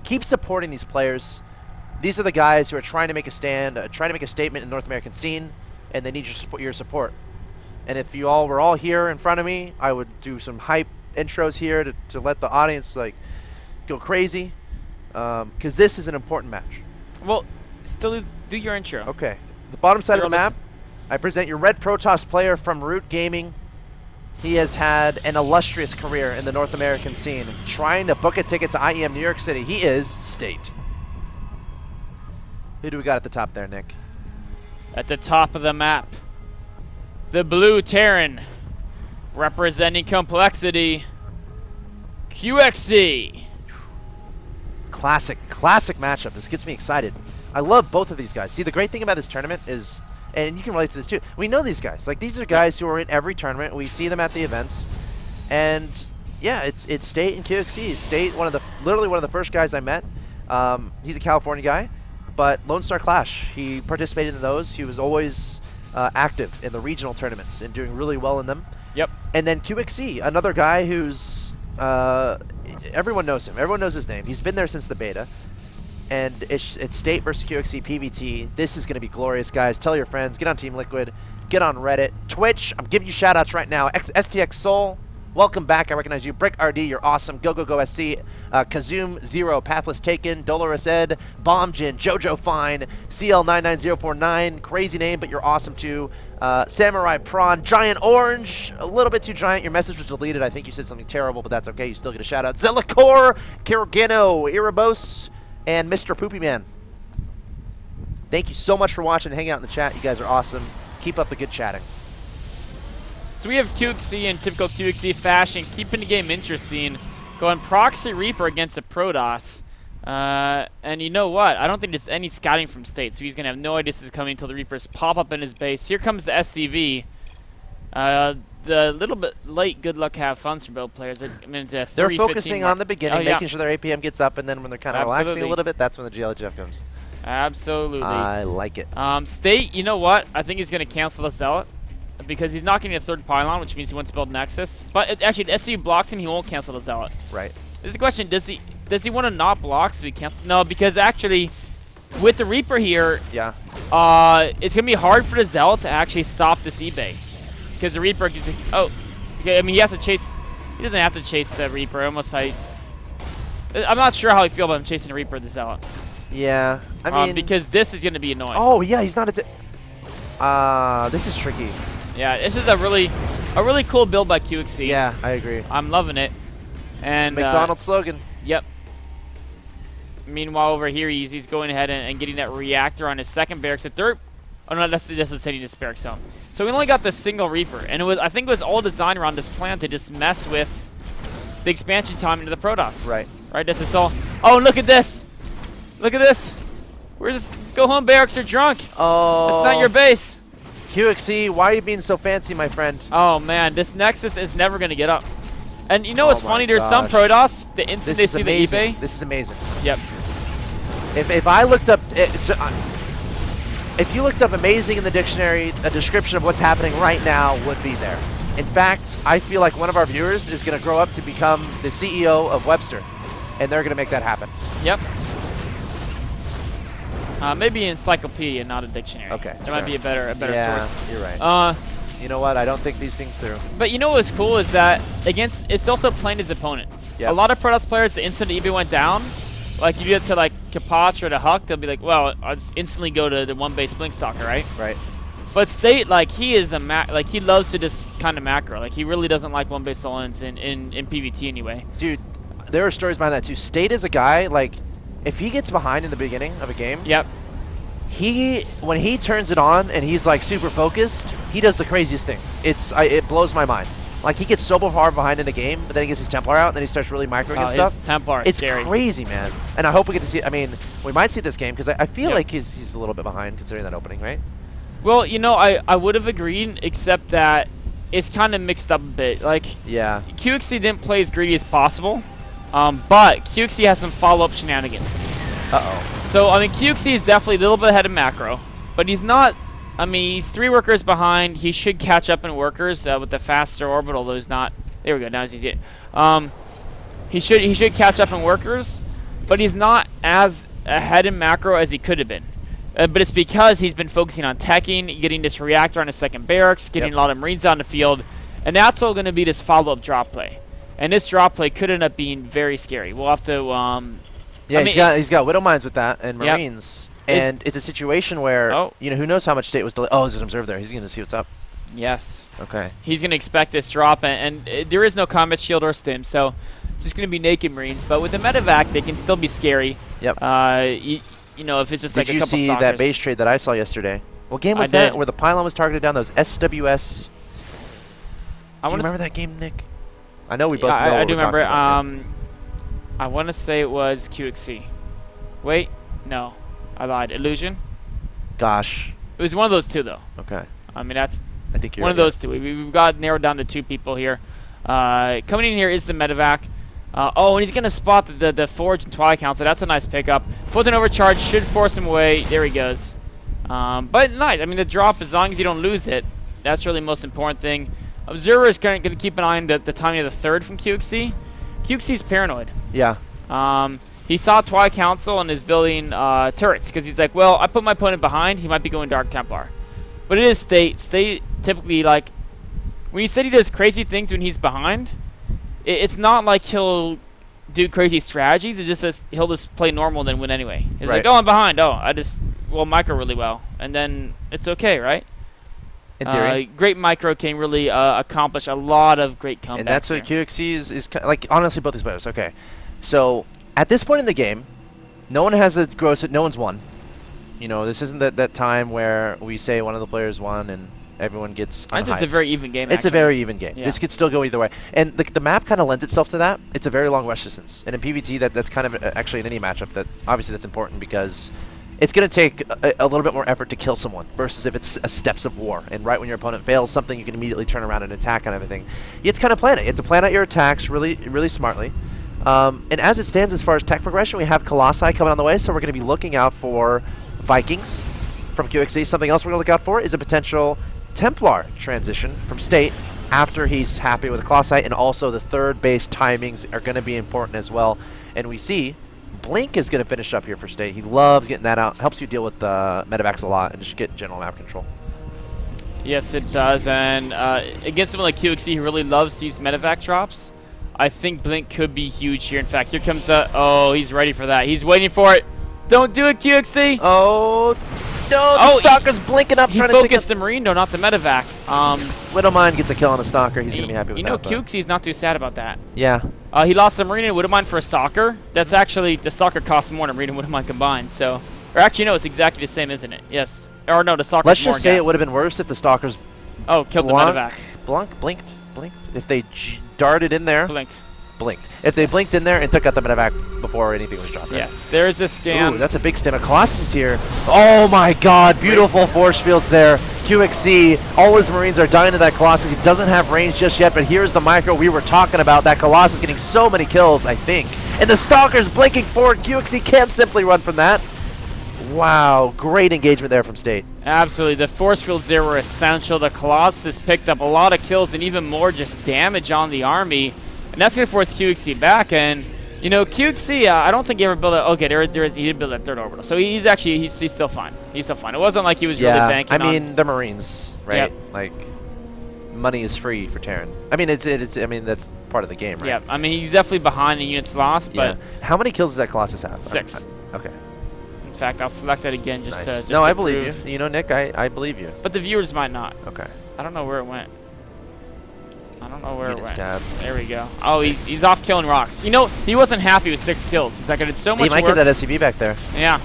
keep supporting these players. These are the guys who are trying to make a stand, trying to make a statement in the North American scene, and they need your support. And if you all were all here in front of me, I would do some hype intros here to let the audience like go crazy, because this is an important match. Well, still do your intro. Okay. The bottom side of the map, I present your red Protoss player from Root Gaming. He has had an illustrious career in the North American scene, trying to book a ticket to IEM New York City. He is State. Who do we got at the top there, Nick? At the top of the map, the blue Terran, representing complexity, QXC. Classic matchup. This gets me excited. I love both of these guys. See, the great thing about this tournament is, and you can relate to this too, we know these guys. Like, these are guys who are in every tournament. We see them at the events. And yeah, it's State and QXC. State, literally one of the first guys I met. He's a California guy, but Lone Star Clash, he participated in those. He was always active in the regional tournaments and doing really well in them. Yep. And then QXC, another guy who's everyone knows him. Everyone knows his name. He's been there since the beta. And it's State versus QXC PVT. This is going to be glorious, guys. Tell your friends. Get on Team Liquid. Get on Reddit. Twitch. I'm giving you shout-outs right now. STX Soul, welcome back. I recognize you. Brick RD, you're awesome. Go, go, go, SC. Kazoom, Zero, Pathless Taken, Dolores Ed, Bombjin, Jojo Fine, CL99049. Crazy name, but you're awesome, too. Samurai Prawn, Giant Orange, a little bit too giant. Your message was deleted. I think you said something terrible, but that's okay. You still get a shout-out. Zellicor, Kirogeno, Erebos, and Mr. Poopy Man. Thank you so much for watching and hanging out in the chat. You guys are awesome. Keep up the good chatting. So we have QXC in typical QXC fashion, keeping the game interesting, going Proxy Reaper against a Protoss. And you know what? I don't think there's any scouting from State, so he's going to have no idea this is coming until the Reapers pop up in his base. Here comes the SCV. The little bit late good luck have fun for both players. I mean, they're focusing on the beginning, making sure their APM gets up, and then when they're kind of relaxing a little bit, that's when the GLHF comes. Absolutely. I like it. State, you know what? I think he's going to cancel the Zealot because he's not getting a third pylon, which means he wants to build Nexus. But actually, if SC blocks him, he won't cancel the Zealot. Right. This is the question: Does he want to not block so he cancels? No, because actually, with the Reaper here, yeah, it's going to be hard for the Zealot to actually stop this eBay. Because the Reaper can just, okay, I mean, he has to chase, he doesn't have to chase the Reaper. I'm not sure how I feel about him chasing the Reaper or the Zealot. Yeah, I mean, because this is going to be annoying. Oh, yeah, he's not this is tricky. Yeah, this is a really cool build by QXC. Yeah, I agree. I'm loving it. And McDonald's slogan. Yep. Meanwhile, over here, he's going ahead and getting that reactor on his second barracks. The third, oh no, that's sending this barracks home. So we only got the single Reaper, and I think it was all designed around this plan to just mess with the expansion time into the Protoss. Right. Right. This is all. Oh, look at this! Look at this! Where's this? Go home barracks are drunk. Oh. That's not your base. QXC, why are you being so fancy, my friend? Oh man, this Nexus is never gonna get up. And you know what's funny? There's some Protoss, the instant they see the eBay. This is amazing. Yep. If I looked up, if you looked up amazing in the dictionary, a description of what's happening right now would be there. In fact, I feel like one of our viewers is going to grow up to become the CEO of Webster, and they're going to make that happen. Yep. Maybe an encyclopedia, not a dictionary. Okay. There might be a better source. You're right. You know what? I don't think these things through. But you know what's cool is that it's also playing his opponent. Yep. A lot of Protoss players, the instant the EB went down, like you get to like Kapach or the Huck, they'll be like, well, I'll just instantly go to the one base Blinkstalker, right? Right. But State, like he is like he loves to just kind of macro. Like he really doesn't like one base Solons in PvT anyway. Dude, there are stories behind that too. State is a guy, like, if he gets behind in the beginning of a game, yep. When he turns it on and he's like super focused, he does the craziest things. It blows my mind. Like, he gets so far behind in the game, but then he gets his Templar out, and then he starts really microing and stuff. His Templar is scary. It's crazy, man. And I hope we get to see it. I mean, we might see this game, because I feel like he's a little bit behind, considering that opening, right? Well, you know, I would have agreed, except that it's kind of mixed up a bit. Like, yeah, QXC didn't play as greedy as possible, but QXC has some follow-up shenanigans. Uh-oh. So, I mean, QXC is definitely a little bit ahead of macro, but he's not... I mean, he's 3 workers behind. He should catch up in workers with the faster orbital, though he's not. There we go. Now he's easy. He should catch up in workers, but he's not as ahead in macro as he could have been. But it's because he's been focusing on teching, getting this reactor on his second barracks, getting a lot of Marines on the field, and that's all going to be this follow-up drop play. And this drop play could end up being very scary. We'll have to. Yeah, he's got Widow Mines with that and Marines, and it's a situation where who knows how much state was delayed. Oh, there's an observer there. He's going to see what's up. Yes. Okay. He's going to expect this drop, and there is no combat shield or stim, so it's just going to be naked Marines. But with the medevac, they can still be scary. Yep. You know, if it's just like a couple Did you see that base trade that I saw yesterday? What game was that? Where the pylon was targeted down those SWS. Do you remember that game, Nick? I know we both know I what do we're remember. talking about, I want to say it was QXC. Wait, no, I lied. Illusion. Gosh. It was one of those two, though. Okay. I mean, that's I think you're one of those two. We've got narrowed down to 2 people here. Coming in here is the medevac. And he's going to spot the Forge and Twilight Council. That's a nice pickup. Photon overcharge should force him away. There he goes. But nice. I mean, the drop, as long as you don't lose it, that's really the most important thing. Observer is going to keep an eye on the timing of the third from QXC. QXC's paranoid. Yeah. He saw Twilight Council and is building turrets because he's like, well, I put my opponent behind. He might be going Dark Templar. But it is State. State typically, like, when he said he does crazy things when he's behind, it's not like he'll do crazy strategies. It just says he'll just play normal and then win anyway. He's like, oh, I'm behind. Oh, I just micro really well. And then it's okay, right? In theory. Great micro can really accomplish a lot of great comebacks. And that's what QXC is like, honestly, both these players. Okay. So, at this point in the game, no one has a gross, no one's won. You know, this isn't that time where we say one of the players won and everyone gets I think it's a very even game, It's a very even game. Yeah. This could still go either way. And the map kind of lends itself to that. It's a very long rush distance. And in PvT, that's kind of actually in any matchup, that obviously that's important because it's going to take a little bit more effort to kill someone versus if it's a steps of war. And right when your opponent fails something, you can immediately turn around and attack and everything. You have to kind of plan it. You have to plan out your attacks really, really smartly. And as it stands as far as tech progression, we have Colossi coming on the way, so we're going to be looking out for Vikings from QXC. Something else we're going to look out for is a potential Templar transition from State after he's happy with the Colossi, and also the third base timings are going to be important as well. And we see Blink is going to finish up here for State. He loves getting that out. Helps you deal with the medevacs a lot and just get general map control. Yes, it does. And against someone like QXC who really loves to use medevac drops, I think Blink could be huge here. In fact, here comes oh, he's ready for that. He's waiting for it. Don't do it, QXC. Oh, no, the Stalker's blinking up. He trying focused the Marine, though, not the medevac. Widowmine gets a kill on the Stalker. He's going to be happy with that. You know, QXC's not too sad about that. Yeah. He lost the Marine and Widowmine for a Stalker. That's actually, the Stalker costs more than Marine and Widowmine combined. So, or actually, no, it's exactly the same, isn't it? Yes. Or no, the Stalker's Let's more just say gas. it would have been worse if the Stalkers killed the medevac. Blinked. If they darted in there. Blinked. If they blinked in there and took out the medevac before anything was dropped. Yes, there's a scan. Ooh, that's a big stem. Colossus is here. Oh my god, beautiful force fields there. QXC, all his Marines are dying to that Colossus. He doesn't have range just yet, but here's the micro we were talking about. That Colossus getting so many kills, I think. And the Stalker's blinking forward. QXC can't simply run from that. Wow, great engagement there from State. Absolutely, the force fields there were essential. The Colossus picked up a lot of kills and even more just damage on the army. And that's going to force QXC back. And, you know, QXC, I don't think he ever built a... Okay, he did build a third orbital. So he's still fine. He's still fine. It wasn't like he was really banking on... I mean, the Marines, right? Yep. Like, money is free for Terran. I mean, I mean, that's part of the game, right? Yeah, I mean, he's definitely behind in units lost, but... How many kills does that Colossus have? 6. Okay. In fact, I'll select that again just to No, I believe you. You know, Nick, I believe you. But the viewers might not. Okay. I don't know where it went. I don't know where it went. Stab. There we go. Oh, he's off killing rocks. You know, he wasn't happy with 6 kills. He's like, I did so much work. He might get that SCV back there. Yeah.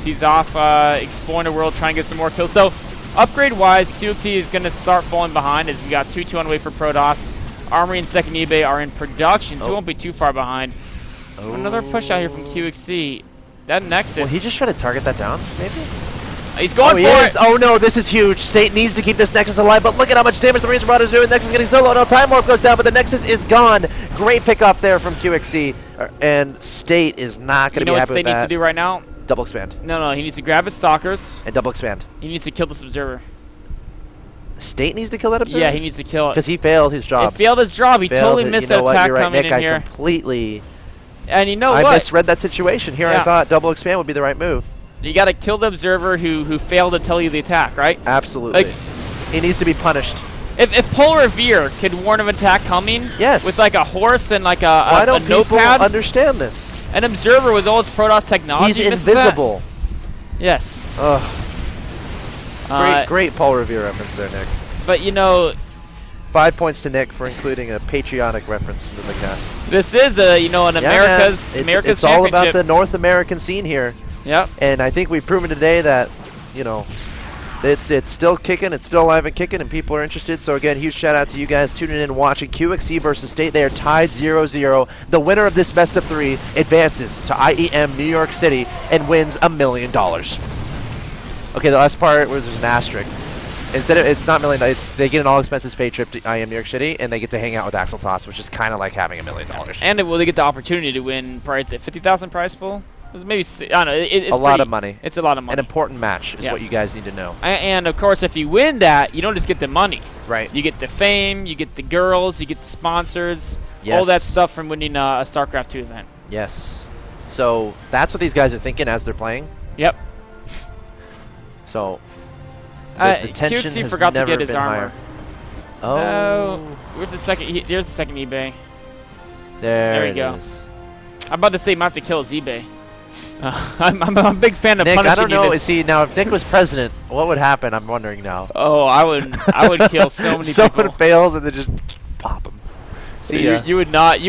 He's off exploring the world, trying to get some more kills. So, upgrade-wise, QXC is going to start falling behind as we got 2-2 on the way for Protoss. Armory and second eBay are in production, so he won't be too far behind. Another push out here from QXC. That Nexus. Will he just try to target that down, maybe? He's going for it. Oh no, this is huge. State needs to keep this Nexus alive, but look at how much damage the Marines Marauders are doing. Nexus getting solo. Now Time Warp goes down, but the Nexus is gone. Great pickup there from QXC. And State is not going to be happy with that. You know what State needs to do right now? Double expand. No, he needs to grab his Stalkers. And double expand. He needs to kill this Observer. State needs to kill that Observer? Yeah, he needs to kill it. Because he failed his job. He failed his job. He totally missed that attack coming in here. I completely And you know I what? misread that situation. Here I thought double expand would be the right move. You got to kill the observer who failed to tell you the attack, right? Absolutely. Like, he needs to be punished. If Pole Revere could warn of attack coming, yes, with like a horse and like why don't a people notepad, understand this? An observer with all its Protoss technology, he's invisible. Yes. Ugh. Great Paul Revere reference there, Nick. But you know, 5 points to Nick for including a patriotic reference to the cast. This is an America's it's all about the North American scene here. Yep. And I think we've proven today that, it's still kicking, it's still alive and kicking, and people are interested. So again, huge shout out to you guys tuning in and watching QXC versus State. They are tied 0-0. The winner of this best of 3 advances to IEM New York City and wins $1 million. Okay, the last part was there's an asterisk. Instead of, it's not $1 million, they get an all expenses paid trip to IEM New York City, and they get to hang out with Axel Toss, which is kind of like having $1 million. And they get the opportunity to win prize at 50,000 prize pool. Maybe, I don't know. It's a lot of money. It's a lot of money. An important match is what you guys need to know. And of course, if you win that, you don't just get the money. Right. You get the fame, you get the girls, you get the sponsors, all that stuff from winning a StarCraft 2 event. Yes. So that's what these guys are thinking as they're playing. Yep. So the tension QXC has forgot never to get his been armor. Higher. Oh. Where's the second? There's the second eBay. There we go. Is. I'm about to say, might have to kill his eBay. I'm a big fan of Nick, punishing I don't know. events. See, now if Nick was president, what would happen? I'm wondering now. Oh, I would kill so many people. Someone fails and then just pop them. See ya. You would not.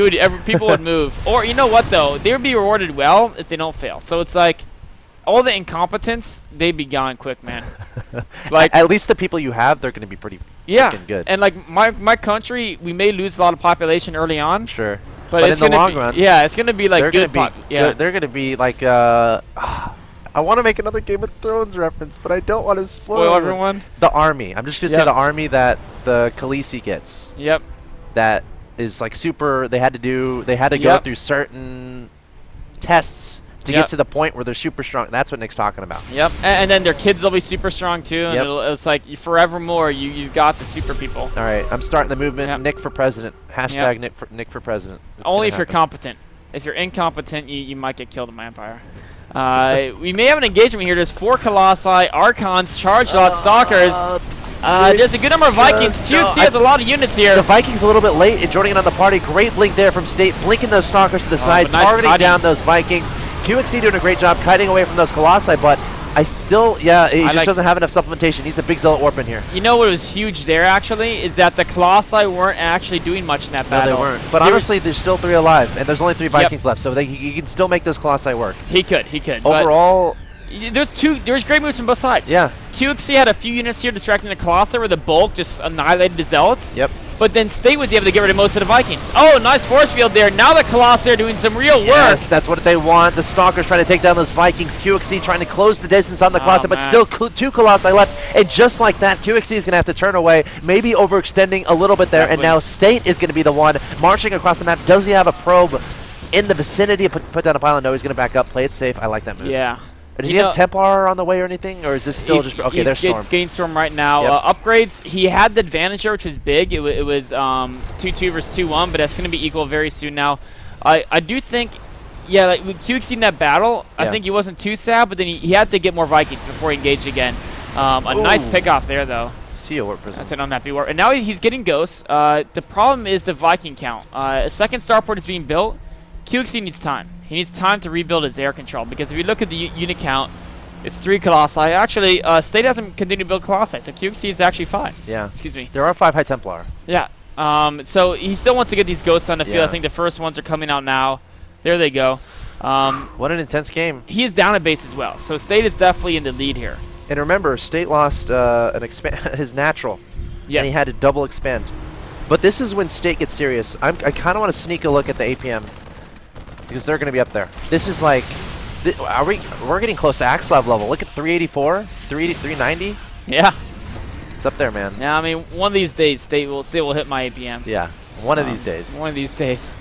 People would move. Or you know what though? They would be rewarded well if they don't fail. So it's like all the incompetence, they'd be gone quick, man. Like at least the people you have, they're going to be pretty good. And like my country, we may lose a lot of population early on. Sure. But in the long run, it's going to be like they're good. They're going to be like. I want to make another Game of Thrones reference, but I don't want to spoil everyone. The army. I'm just going to say the army that the Khaleesi gets. Yep. That is like super. They had to go through certain tests to get to the point where they're super strong. That's what Nick's talking about. Yep. And then their kids will be super strong too. And it's like forevermore. You've got the super people. All right, I'm starting the movement. Nick for president. Hashtag Nick for president. It's only if you're competent. If you're incompetent, you might get killed in my empire. We may have an engagement here. There's 4 Colossi, Archons, Charge Lot, Stalkers. There's a good number of Vikings. QXC has a lot of units here. The Vikings a little bit late in joining in on the party. Great blink there from State, blinking those Stalkers to the side, targeting down those Vikings. QXC doing a great job kiting away from those Colossi, but I still, he just doesn't have enough supplementation. Needs a big Zealot Warp in here. You know what was huge there, actually, is that the Colossi weren't actually doing much in that battle. No, they weren't. But honestly, there's still 3 alive, and there's only 3 Vikings left, so he can still make those Colossi work. He could. Overall, there's great moves from both sides. Yeah. QXC had a few units here distracting the Colossi where the bulk just annihilated the Zealots. Yep. But then State was able to get rid of most of the Vikings. Oh, nice force field there. Now the Colossi are doing some real work. Yes, that's what they want. The Stalkers trying to take down those Vikings. QXC trying to close the distance on the Colossi, but still 2 Colossi left. And just like that, QXC is going to have to turn away, maybe overextending a little bit there. And now State is going to be the one marching across the map. Does he have a probe in the vicinity? Put down a pylon? No, he's going to back up. Play it safe. I like that move. Yeah. Does he have Templar on the way or anything? Or is this still just... Okay, there's Storm. He's getting Storm right now. Upgrades, he had the advantage there, which was big. It was 2-2 versus 2-1, but that's going to be equal very soon now. I do think... Yeah, like with QXC in that battle, I think he wasn't too sad, but then he had to get more Vikings before he engaged again. A nice pick-off there, though. See a warp prison. That's an unhappy warp. And now he's getting Ghosts. The problem is the Viking count. A second starport is being built. QXC needs time. He needs time to rebuild his air control, because if you look at the unit count, it's 3 Colossi. Actually, State hasn't continued to build Colossi, so QXC is actually 5. Yeah. Excuse me. There are 5 High Templar. Yeah. So he still wants to get these Ghosts on the field. I think the first ones are coming out now. There they go. What an intense game. He is down a base as well, so State is definitely in the lead here. And remember, State lost his natural. Yes. And he had to double expand. But this is when State gets serious. I kind of want to sneak a look at the APM, because they're going to be up there. This is like, we're getting close to Axlav level. Look at 384, 390. Yeah. It's up there, man. Yeah, I mean, one of these days, State will hit my APM. Yeah, one of these days. One of these days.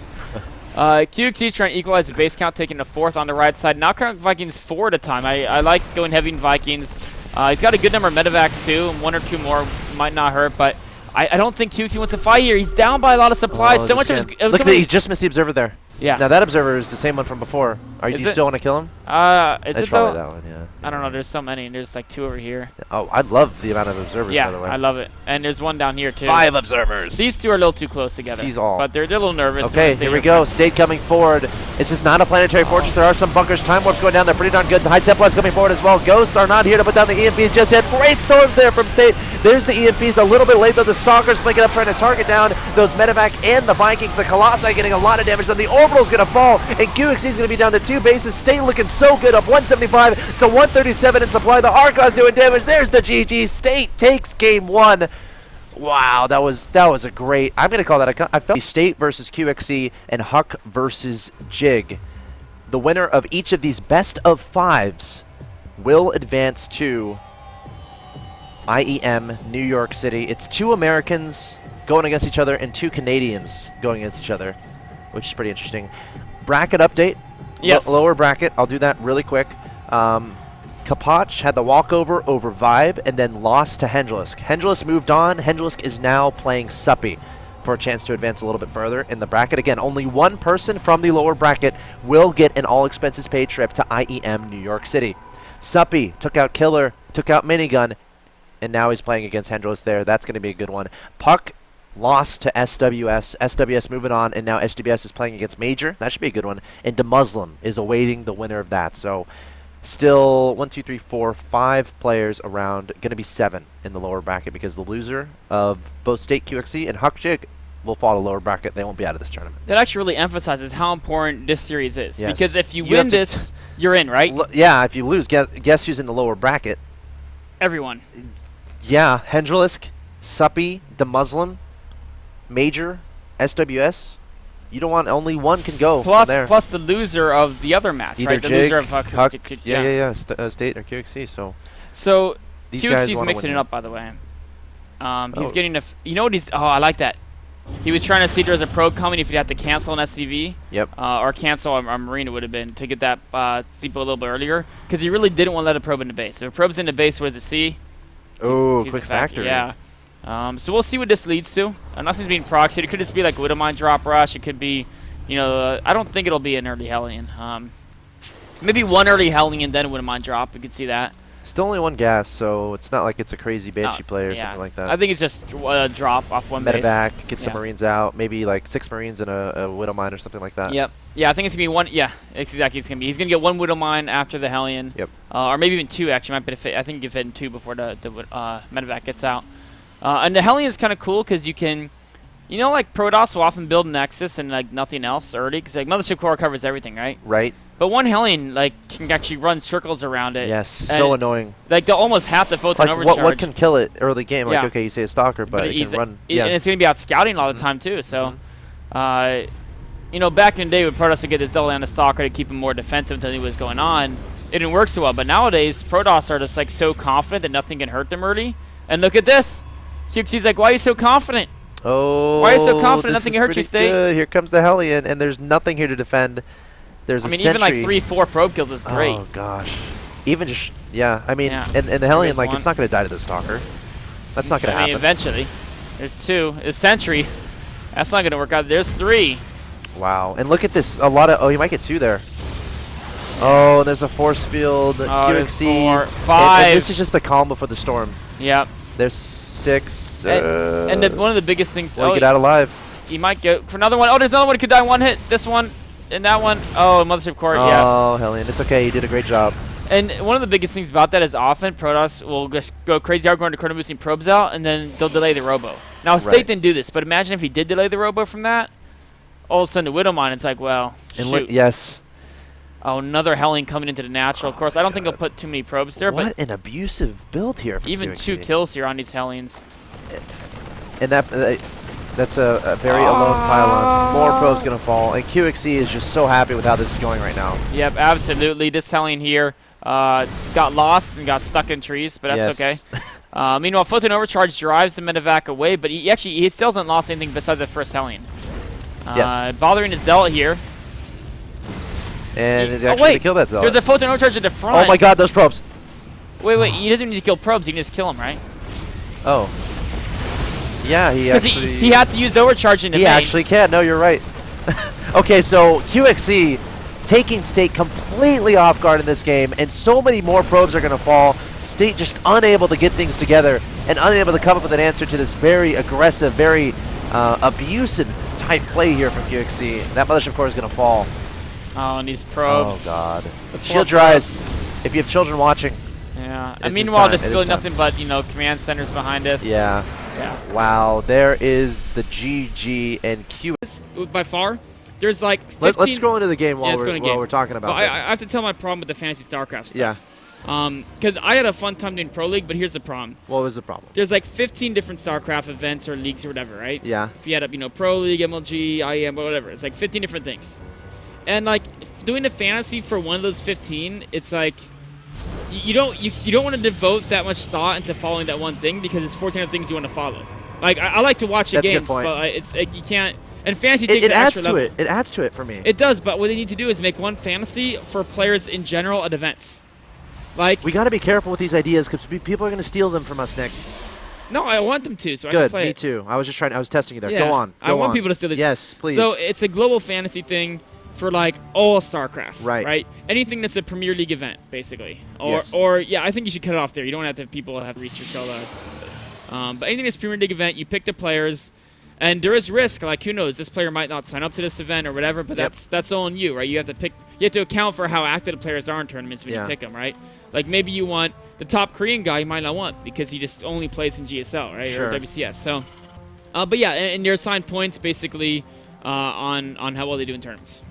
QXC trying to equalize the base count, taking a 4th on the right side. Now current Vikings 4 at a time. I like going heavy in Vikings. He's got a good number of medevacs too, and 1 or 2 more might not hurt, but I don't think QXC wants to fight here. He's down by a lot of supplies. So much of his... Look at that, he just missed the observer there. Yeah. Now that observer is the same one from before. Do you still want to kill him? Is It's it probably though? that one, yeah. I don't know. There's so many. There's like 2 over here. Oh, I love the amount of observers, Yeah, by the way. I love it. And there's one down here too. 5 observers. These 2 are a little too close together. Sees all. But they're a little nervous. Okay, here we go. State coming forward. This is not a planetary fortress. There are some bunkers. Time warps going down. They're pretty darn good. The High Templars coming forward as well. Ghosts are not here to put down the EMPs just yet. Great storms there from State. There's the EMPs a little bit late, though. The Stalkers picking up, trying to target down those Medevac and the Vikings. The Colossi getting a lot of damage. Then the Orbital's going to fall, and QXC is going to be down to 2 bases. State looking so good, up 175 to 137 in supply. The Archons doing damage. There's the GG. State takes game 1. Wow, that was a great. I'm going to call that I felt State versus QXC and Huck versus Jig. The winner of each of these best of 5s will advance to IEM New York City. It's 2 Americans going against each other and 2 Canadians going against each other, which is pretty interesting. Bracket update. Yes. Lower bracket. I'll do that really quick. Kapach had the walkover over Vibe and then lost to Hendlisk. Hendlisk moved on. Hendlisk is now playing Suppy for a chance to advance a little bit further in the bracket. Again, only one person from the lower bracket will get an all-expenses-paid trip to IEM New York City. Suppy took out Killer, took out Minigun, and now he's playing against Hendlisk there. That's going to be a good one. Puck lost to SWS. SWS moving on, and now SWS is playing against Major. That should be a good one. And DeMuslim is awaiting the winner of that. So still 1, 2, 3, 4, 5 players around. Going to be 7 in the lower bracket because the loser of both State QXC and Huck Jig will fall to lower bracket. They won't be out of this tournament. That actually really emphasizes how important this series is. Yes. Because if you You win have to this, you're in, right? Yeah, if you lose, guess who's in the lower bracket? Everyone. Yeah, Hendlisk, Suppy, DeMuslim, Major, SWS. You don't want only one can go from there. Plus the loser of the other match, Either right? The Jig, loser of Huck. yeah. State or QXC. So these guys QXC's wanna mixing win it up, by the way. He's Oh. getting you know what he's? Oh, I like that. He was trying to see if there was a probe coming if he'd have to cancel an SCV. Yep. Or cancel a Marine, it would have been to get that depot a little bit earlier, because he really didn't want to let a probe in the base. If a probe's in the base, what does it see? Oh, Sees quick a factory. factory. Yeah. So we'll see what this leads to. Nothing's being proxied. It could just be like Widow Mine drop rush. It could be, I don't think it'll be an early Hellion. Maybe one early Hellion, then Widow Mine drop. We could see that. Still only one gas, so it's not like it's a crazy Banshee play or something like that. I think it's just a drop off one base. Medevac, get some Marines out, maybe like 6 Marines and a Widow Mine or something like that. Yep. Yeah, I think it's gonna be one. Yeah, it's exactly it's gonna be. He's gonna get 1 Widow Mine after the Hellion. Yep. Or maybe even 2 actually. Might be fit. I think you can fit in 2 before the Medevac gets out. And the Hellion is kind of cool because you can, like Protoss will often build Nexus and like nothing else early because like Mothership Core covers everything, right? Right. But one Hellion can actually run circles around it. Yes. So annoying. Like they'll almost have the photon overcharge. What can kill it early game? Like Yeah. okay, you say a Stalker, but it can run. And it's gonna be out scouting all the time too. So, back in the day when Protoss would get this Zeldana Stalker to keep him more defensive until he was going on, it didn't work so well. But nowadays, Protoss are just like so confident that nothing can hurt them early. And look at this. QXC's like, why are you so confident? Oh. Why are you so confident this nothing is can hurt you, pretty State? good. Here comes the Hellion, and there's nothing here to defend. There's even sentry. like 3-4 probe kills is great. Oh gosh. Even just I mean, Yeah. and the Hellion There's it's not going to die to the Stalker. That's not going to happen. Eventually. There's 2. There's Sentry. That's not gonna work out. There's 3. Wow. And look at this. A lot of you might get 2 there. Oh, and there's a force field. there's QXC. 4, 5. And this is just the calm before the storm. Yep. There's 6. And one of the biggest things. Will get out alive. He might go for another one. Oh, there's another one. He could die 1 hit. This one. And that one. Oh, Mothership Core. Yeah. Oh, Hellion. It's okay. You did a great job. And one of the biggest things about that is often Protoss will just go crazy hard going to chrono boosting probes out, and then they'll delay the robo. Now, State didn't do this, but imagine if he did delay the robo from that. All of a sudden, the Widow Mine, it's like, well, shoot. Yes. Oh, another Hellion coming into the natural. Of course, I don't think he'll put too many probes there, What but an abusive build here from even QXC. 2 kills here on these Hellions. And that's a very alone pylon. More probes going to fall. And QXC is just so happy with how this is going right now. Yep, absolutely. This Hellion here got lost and got stuck in trees, but that's okay. Meanwhile, Photon Overcharge drives the Medevac away, but he still hasn't lost anything besides the first Hellion. Bothering his Zealot here. And it actually killed that Zealot. There's a Photon Overcharge at the front. Oh my god, those probes. Wait, he doesn't need to kill probes, he can just kill them, right? Oh. Yeah, he actually... he had to use Overcharge in the main. He actually can. No, you're right. Okay, so QXC taking State completely off guard in this game, and so many more probes are going to fall. State just unable to get things together and unable to come up with an answer to this very aggressive, very abusive type play here from QXC. That Mothership Core is going to fall. Oh, and these probes. Oh, God. Shield dries. If you have children watching. Yeah. And meanwhile, there's really nothing but, you know, command centers behind us. Yeah. Yeah. Wow. There is the GG and Q. By far, there's like 15... Let's go into the game while, yeah, we're talking about this. I have to tell my problem with the Fantasy StarCraft stuff. Yeah. Because I had a fun time doing Pro League, but here's the problem. What was the problem? There's like 15 different StarCraft events or leagues or whatever, right? Yeah. If you add up, you know, Pro League, MLG, IEM, whatever. It's like 15 different things. And like doing a fantasy for one of those 15, it's like you don't want to devote that much thought into following that one thing because it's 14 other things you want to follow. Like I like to watch the games, but it's like you can't. And fantasy takes it adds to level. it. It adds to it for me. It does, but what they need to do is make one fantasy for players in general at events. Like we got to be careful with these ideas because people are going to steal them from us, Nick. No, I want them to, so Good, I can play me it. too. I was just trying. I was testing you there. Yeah, Go on. I want people to steal this. Yes, please. So it's a global fantasy thing for like all StarCraft. Right. Right. Anything that's a Premier League event, basically. Yes. Or yeah, I think you should cut it off there. You don't have to have people have research all that. But anything that's Premier League event, you pick the players, and there is risk. Like who knows, this player might not sign up to this event or whatever. But that's all on you, right? You have to pick. You have to account for how active the players are in tournaments when you pick them, right? Like maybe you want the top Korean guy you might not want because he just only plays in GSL, right? Sure. Or WCS. So, but yeah, and they're assigned points basically on how well they do in tournaments.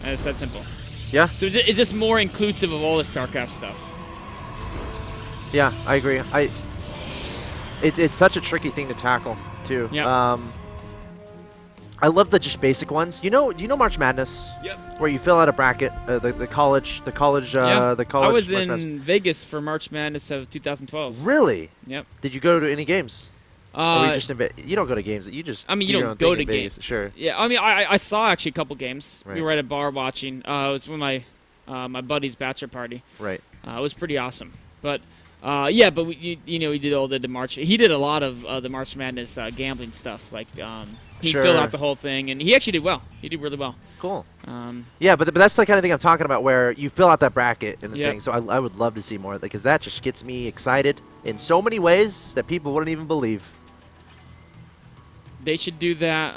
And it's that simple. Yeah. So it's just more inclusive of all the StarCraft stuff. Yeah, I agree. It's such a tricky thing to tackle too. Yeah. I love the just basic ones. You know March Madness? Yep. Where you fill out a bracket, the college. I was March in Madness. Vegas for March Madness of 2012. Really? Yep. Did you go to any games? Or were you just in you don't go to games. You just. I mean, do you your don't own go thing to in games. Vegas. Sure. Yeah, I mean, I saw actually a couple games. Right. We were at a bar watching. It was with my buddy's bachelor party. Right. It was pretty awesome. But yeah, but we did all the March. He did a lot of the March Madness gambling stuff. Like he filled out the whole thing, and he actually did well. He did really well. Cool. Yeah, but that's the kind of thing I'm talking about, where you fill out that bracket and the Yep. thing. So I would love to see more, because that just gets me excited in so many ways that people wouldn't even believe. they should do that.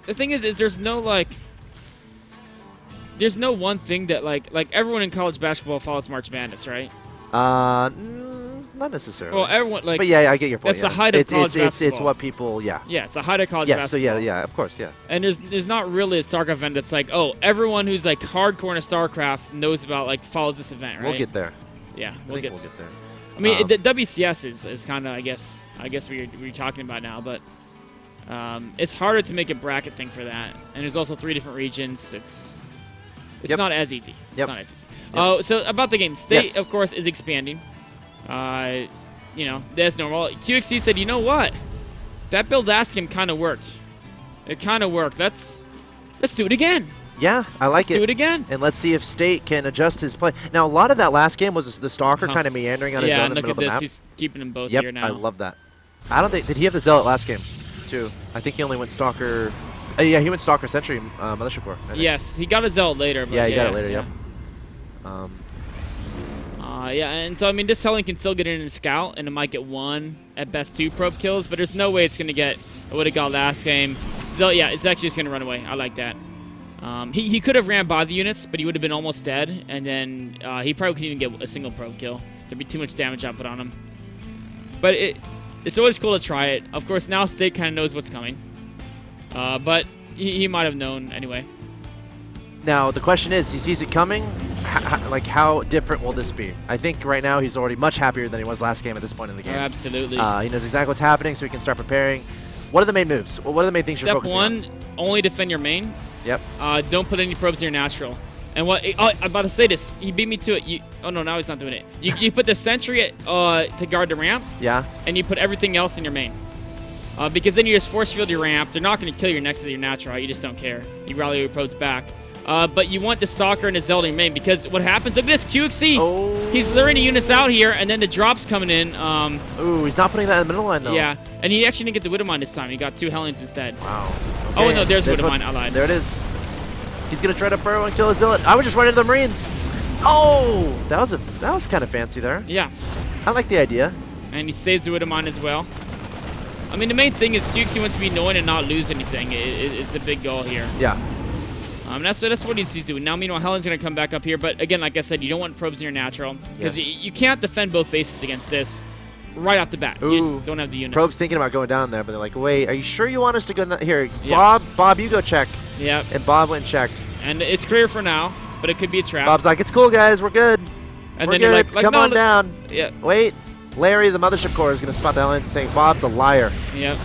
The thing is there's no there's no one thing that like everyone in college basketball follows March Madness, right? Not necessarily. Well, everyone like. But yeah, I get your point. That's the height of college basketball. It's what people, yeah. Yeah, it's the height of college Yes, basketball. so yeah, of course, yeah. And there's not really a StarCraft event that's like, oh, everyone who's like hardcore into StarCraft knows about, like, follows this event, right? We'll get there. Yeah, I think we'll get there. I mean, the WCS is kind of, I guess what you're talking about now, but it's harder to make a bracket thing for that. And there's also 3 different regions. It's not as easy. Yep. It's not as easy. So about the game, State, Yes. of course, is expanding. That's normal. QXC said, you know what? That build last game kind of worked. It kind of worked. Let's do it again. Yeah, I like Let's do it again. And let's see if State can adjust his play. Now, a lot of that last game was the Stalker kind of meandering on his own in the middle of the map. He's keeping them both Yep, here now. I love that. I don't think, did he have the Zealot last game, too? I think he only went Stalker. Yeah, he went Stalker Sentry Mothership Core. Yes, he got a Zealot later. But Yeah, he got it later, yep. Yeah, and so, I mean, this Helen can still get in and scout, and it might get 1, at best 2 probe kills, but there's no way it's going to get what it got last game. So, yeah, it's actually just going to run away. I like that. He could have ran by the units, but he would have been almost dead, and then he probably couldn't even get a single probe kill. There'd be too much damage output on him. But it's always cool to try it. Of course, now State kind of knows what's coming. But he might have known anyway. Now, the question is, he sees it coming. How different will this be? I think right now he's already much happier than he was last game at this point in the game. Oh, absolutely. He knows exactly what's happening, so he can start preparing. What are the main moves? What are the main things you're focusing on? Step 1, only defend your main. Yep. Don't put any probes in your natural. And I'm about to say this. He beat me to it. Oh, no, now he's not doing it. You put the sentry to guard the ramp. Yeah. And you put everything else in your main. Because then you just force field your ramp. They're not going to kill you next to your natural. You just don't care. You rally your probes back. but you want the Stalker and the Zelda main because what happens, look at this QXC. Oh. He's luring the units out here, and then the drop's coming in. Ooh, he's not putting that in the middle line, though. Yeah, and he actually didn't get the Widowmine this time. He got 2 Hellions instead. Wow. Oh, Okay. no, there's Widowmine. I lied. There it is. He's going to try to burrow and kill a Zealot. I would just run into the Marines. Oh, that was kind of fancy there. Yeah. I like the idea. And he saves the Widowmine as well. I mean, the main thing is QXC wants to be annoying and not lose anything is the big goal here. Yeah. That's what he's doing. Now, meanwhile, Helen's going to come back up here. But again, like I said, you don't want probes in your natural. Because you can't defend both bases against this right off the bat. Ooh. You just don't have the units. Probe's thinking about going down there, but they're like, wait, are you sure you want us to go here? Yeah. Bob, you go check. Yep. And Bob went and checked. And it's clear for now, but it could be a trap. Bob's like, it's cool, guys. We're good. And We're then good. you're like Come no, on down. Yeah. Wait. Larry, the Mothership Corps, is going to spot the Hellions and saying, Bob's a liar. Yep.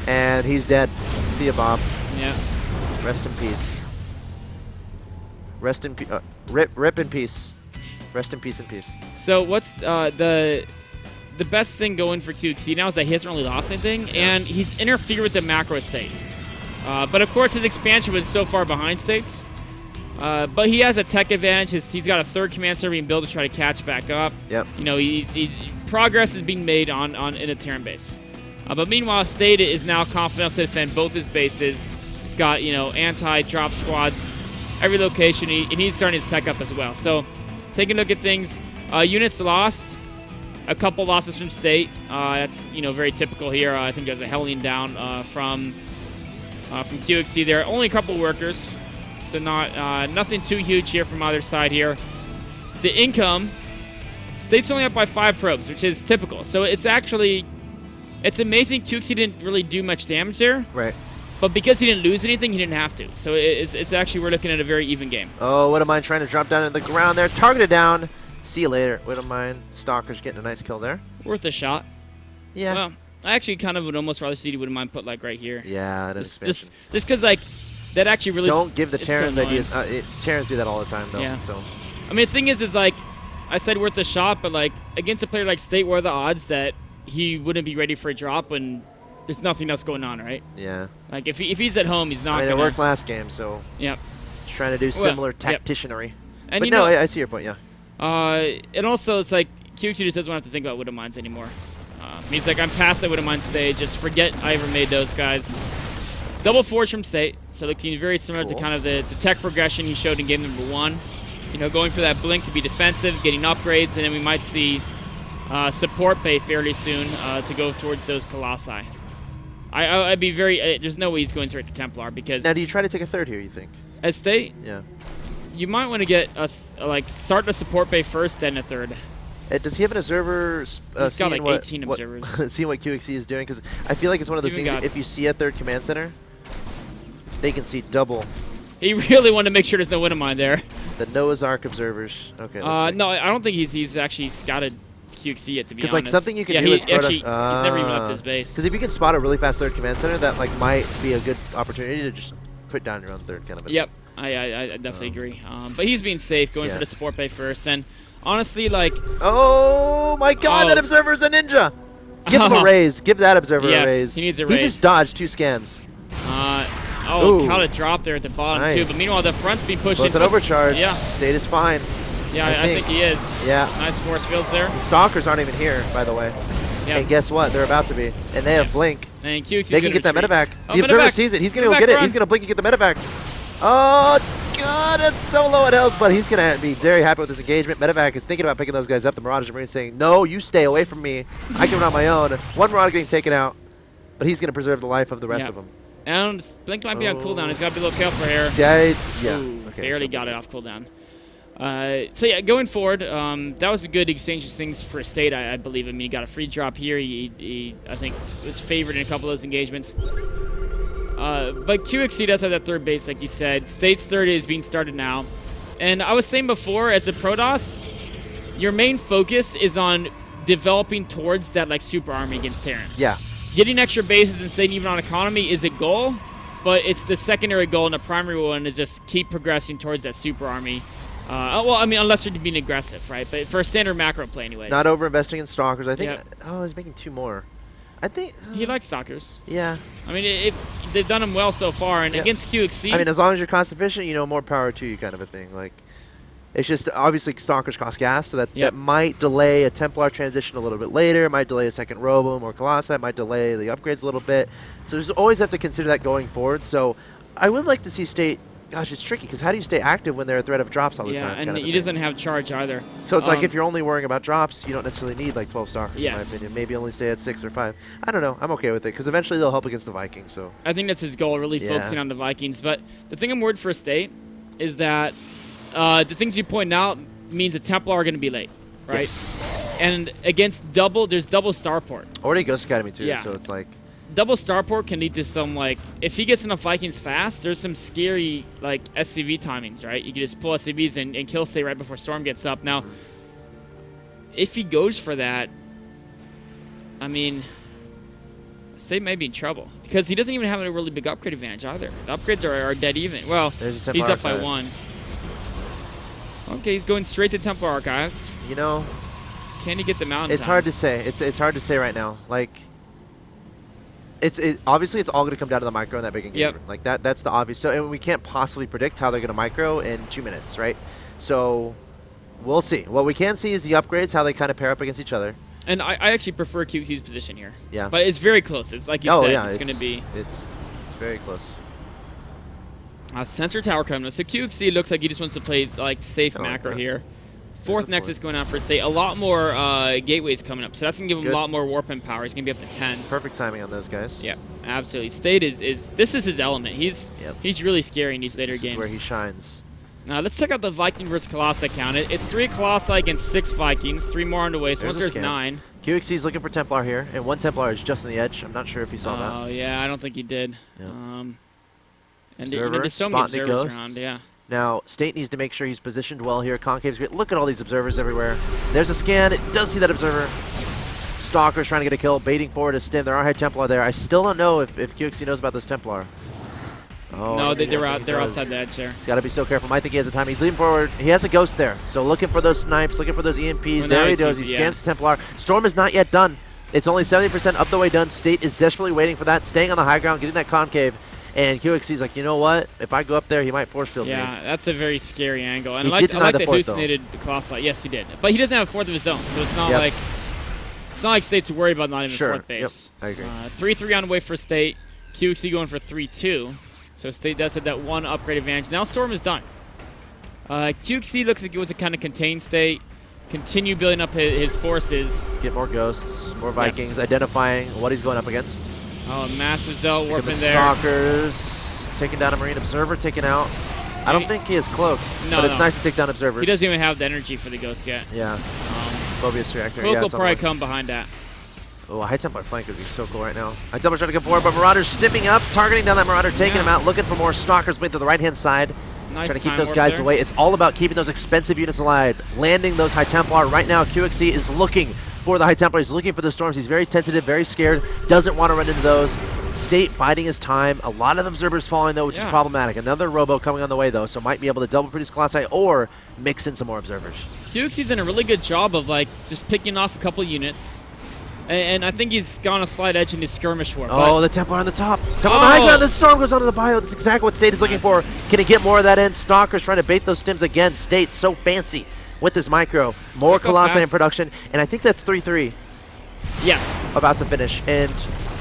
And he's dead. See ya, Bob. Yeah. Rest in peace. Rest in peace. Rip in peace. Rest in peace and peace. So what's the best thing going for QXC now is that he hasn't really lost anything, and he's interfered with the macro state. But of course, his expansion was so far behind states. But he has a tech advantage. He's got a 3rd command center being built to try to catch back up. Yep. You know, progress is being made in a Terran base. But meanwhile, State is now confident enough to defend both his bases. He's got, you know, anti-drop squads every location, and he's starting his tech up as well. So, taking a look at things, units lost. A couple losses from State. That's, you know, very typical here. I think there's a Hellion down from QXC there. Only a couple workers. So nothing too huge here from either side here. The income, State's only up by 5 probes, which is typical. So it's amazing QXC didn't really do much damage there. Right. But because he didn't lose anything, he didn't have to. So it's actually, we're looking at a very even game. Oh, Widowmine trying to drop down to the ground there. Targeted down. See you later, Widowmine. Stalker's getting a nice kill there. Worth a shot. Yeah. Well, I actually kind of would almost rather see Widowmine put like right here. Yeah, it is expansion. Just because like, that actually really don't give the Terrans so ideas. Terrans do that all the time, though. Yeah. So. I mean, the thing is like, I said worth a shot, but like against a player like State, what are the odds that he wouldn't be ready for a drop when there's nothing else going on, right? Yeah. Like if he's at home, he's not. I mean, gonna, it worked last game, so. Yep. Trying to do similar tacticianery. And but you no, know, I see your point. Yeah. And also, it's like QXC just doesn't have to think about Widowmines anymore. Means like I'm past the Widowmine stage. Just forget I ever made those guys. Double forge from State, so looking very similar to kind of the tech progression he showed in game number 1. You know, going for that blink to be defensive, getting upgrades, and then we might see support bay fairly soon to go towards those Colossi. I'd be very. There's no way he's going straight to Templar because. Now, do you try to take a 3rd here? You think? At State? Yeah. You might want to get start the support bay first, then a 3rd. Does he have an observer? He's got like 18 observers. Seeing what QXC is doing, because I feel like it's one of those things. If you see a 3rd command center, they can see double. He really wanted to make sure there's no Widowmine there. The Noah's Ark observers. Okay. No, I don't think he's actually scouted QXC yet, to be honest. Because like something you can do is he's never even left his base. Because if you can spot a really fast 3rd command center, that like might be a good opportunity to just put down your own 3rd kind of. Yep, I definitely agree. But he's being safe, going for the support bay first, and honestly, like. Oh my God! That observer's a ninja. Give him a raise. Give that observer a raise. He needs a raise. He just dodged 2 scans. Caught a drop there at the bottom too. But meanwhile, the front's being pushed in. It's an overcharge. Yeah. State is fine. Yeah, I think he is. Yeah. Nice force fields there. The Stalkers aren't even here, by the way. Yeah. And guess what? They're about to be. And they have blink. And QXC's they can get that medevac. Oh, the observer sees it. He's going to go get it. He's going to blink and get the medevac. Oh, God, it's so low at health, but he's going to be very happy with this engagement. Medevac is thinking about picking those guys up. The Marauders and Marines saying, no, you stay away from me. I can run on my own. One Marauder getting taken out, but he's going to preserve the life of the rest of them. And Blink might be on cooldown. He's got to be a little careful here. Yeah. Okay, barely got it off cooldown. So yeah, going forward, that was a good exchange of things for State, I believe. I mean, he got a free drop here. He I think, was favored in a couple of those engagements. But QXC does have that 3rd base, like you said. State's 3rd is being started now. And I was saying before, as a Protoss, your main focus is on developing towards that like super army against Terran. Yeah. Getting extra bases and staying even on economy is a goal, but it's the secondary goal, and the primary one is just keep progressing towards that super army. Well, I mean, unless you're being aggressive, right? But for a standard macro play, anyways. Not over investing in Stalkers. I think. Oh, he's making 2 more. I think He likes stalkers. yeah. I mean, if they've done him well so far, and Yeah. against QXC. I mean, as long as you're cost efficient, more power to you, kind of a thing. Like, it's just obviously stalkers cost gas, so that might delay a Templar transition a little bit later. It might delay a second Robo or Colossi. It might delay the upgrades a little bit. So there's always have to consider that going forward. So I would like to see State. Gosh, it's tricky because how do you stay active when they're a threat of drops all the time? Yeah, and he doesn't have charge either. So it's like if you're only worrying about drops, you don't necessarily need like 12 stalkers, in my Yes. opinion. Maybe only stay at 6 or 5. I don't know. I'm okay with it because eventually they'll help against the Vikings. So I think that's his goal, really Yeah. focusing on the Vikings. But the thing I'm worried for State is that the things you point out means the Templar are going to be late, right? Yes. And against there's double starport. Already Ghost Academy too. Yeah. So it's like Double starport can lead to some, like, if he gets enough Vikings fast, there's some scary, like, SCV timings, right? You can just pull SCVs and kill State right before Storm gets up. Now, if he goes for that, I mean, State may be in trouble because he doesn't even have a really big upgrade advantage either. The upgrades are dead even. Well, There's a he's Templar up by Archives. 1. Okay, he's going straight to Templar Archives. Can he get them out in it's time? hard to say. It's hard to say right now. Like, obviously it's all going to come down to the micro in that big engagement. Yep. Like that's the obvious. So and we can't possibly predict how they're going to micro in 2 minutes, right? So we'll see. What we can see is the upgrades, how they kind of pair up against each other. And I actually prefer QXC's position here. Yeah. But it's very close. It's like you said, it's going to be. It's very close. Sensor tower coming. So QXC looks like he just wants to play like safe macro that. here. Fourth Nexus going on for State. A lot more gateways coming up. So that's going to give him a lot more warp and power. He's going to be up to 10. Perfect timing on those guys. Yeah, absolutely. State this is his element. He's really scary in these later games. Where he shines. Now let's check out the Viking versus Colossi count. It's 3 Colossi against 6 Vikings. 3 more on the way. So once there's 9. QXC's looking for Templar here, and 1 Templar is just on the edge. I'm not sure if he saw that. Oh yeah, I don't think he did. Yeah. And Observer, there's so many spotting the observers ghosts. around. Yeah. Now, State needs to make sure he's positioned well here. Concave's great. Look at all these observers everywhere. There's a scan. It does see that observer. Stalker's trying to get a kill, baiting forward a stim. There are high Templar there. I still don't know if QXC knows about this Templar. Oh, No, they're outside the edge there. He's got to be so careful. I think he has the time. He's leading forward. He has a ghost there. So looking for those snipes, looking for those EMPs. Well, there now he he goes. sees He it, scans the Templar. Storm is not yet done. It's only 70% of the way done. State is desperately waiting for that, staying on the high ground, getting that concave. And QXC's like, you know what? If I go up there, he might force field me. Yeah, that's a very scary angle. And He I did deny like the the fourth, though. hallucinated Colossi. Yes, he did. But he doesn't have a fourth of his own, so it's not like State's worried about not even fourth base. Yep, I agree. 3-3 on the way for State. QXC going for 3-2. So State does have that 1 upgrade advantage. Now Storm is done. QXC looks like it was a kind of contained State. Continue building up his forces. Get more ghosts, more Vikings, identifying what he's going up against. Oh, massive Zell warp in there. Stalkers, taking down a Marine Observer, taken out. I don't think he has cloak, but it's nice to take down observers. He doesn't even have the energy for the ghost yet. Yeah. Mobius reactor. Cloak Yeah, will probably come behind that. Oh, a High Templar flank would be so cool right now. High Templar's trying to come forward, but Marauder's stimming up, targeting down that Marauder, taking him out, looking for more Stalkers went to the right-hand side. Nice trying to keep time those warp guys there. away. It's all about keeping those expensive units alive, landing those High Templar. Right now, QXC is looking for the High Templar. He's looking for the storms. He's very tentative, very scared, doesn't want to run into those. State biding his time. A lot of observers following, though, which is problematic. Another Robo coming on the way, though, so might be able to double produce Colossi or mix in some more observers. QXC's done a really good job of, like, just picking off a couple units. And I think he's gone a slight edge in his skirmish war. Oh, the Templar on the top. Templar on the high ground. The storm goes onto the bio. That's exactly what State is looking for. Can he get more of that in? Stalker's trying to bait those stims again. State so fancy with this micro. More Colossi in production. And I think that's 3-3. Yes. About to finish. And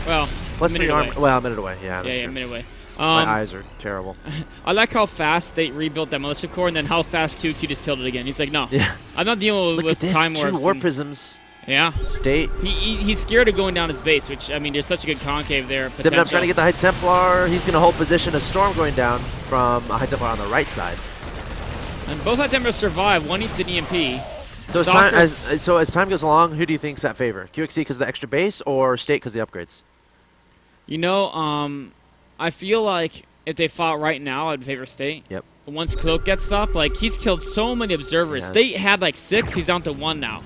well, plus 3 armor. Well, a minute away. Yeah, a minute away. My eyes are terrible. I like how fast State rebuilt that militia core and then how fast QT just killed it again. He's like, no, I'm not dealing with time warps. 2 warp prisms. Yeah. State. He's scared of going down his base, which, I mean, there's such a good concave there. Stepping up, trying to get the High Templar. He's going to hold position. A storm going down from a High Templar on the right side. And both High Templars survive. One needs an EMP. So as time goes along, who do you think's at favor? QXC because of the extra base or State because of the upgrades? You know, I feel like if they fought right now, I'd favor State. Yep. But once Cloak gets up, like, he's killed so many observers. State had like 6. He's down to 1 now.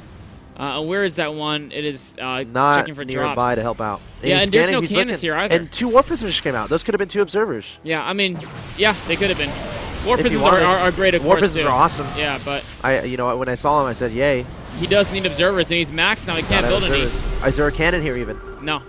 Where is that one? It is not checking for nearby drops. to help out. Yeah, and there's no cannons here either. And 2 warp prisms just came out. Those could have been 2 observers. Yeah, I mean, yeah, they could have been. Warp prisms are great, of course, Warp prisms are awesome. Yeah, but you know, when I saw him, I said, "Yay!" He does need observers, and he's maxed now. He can't build any. Is there a cannon here even? No.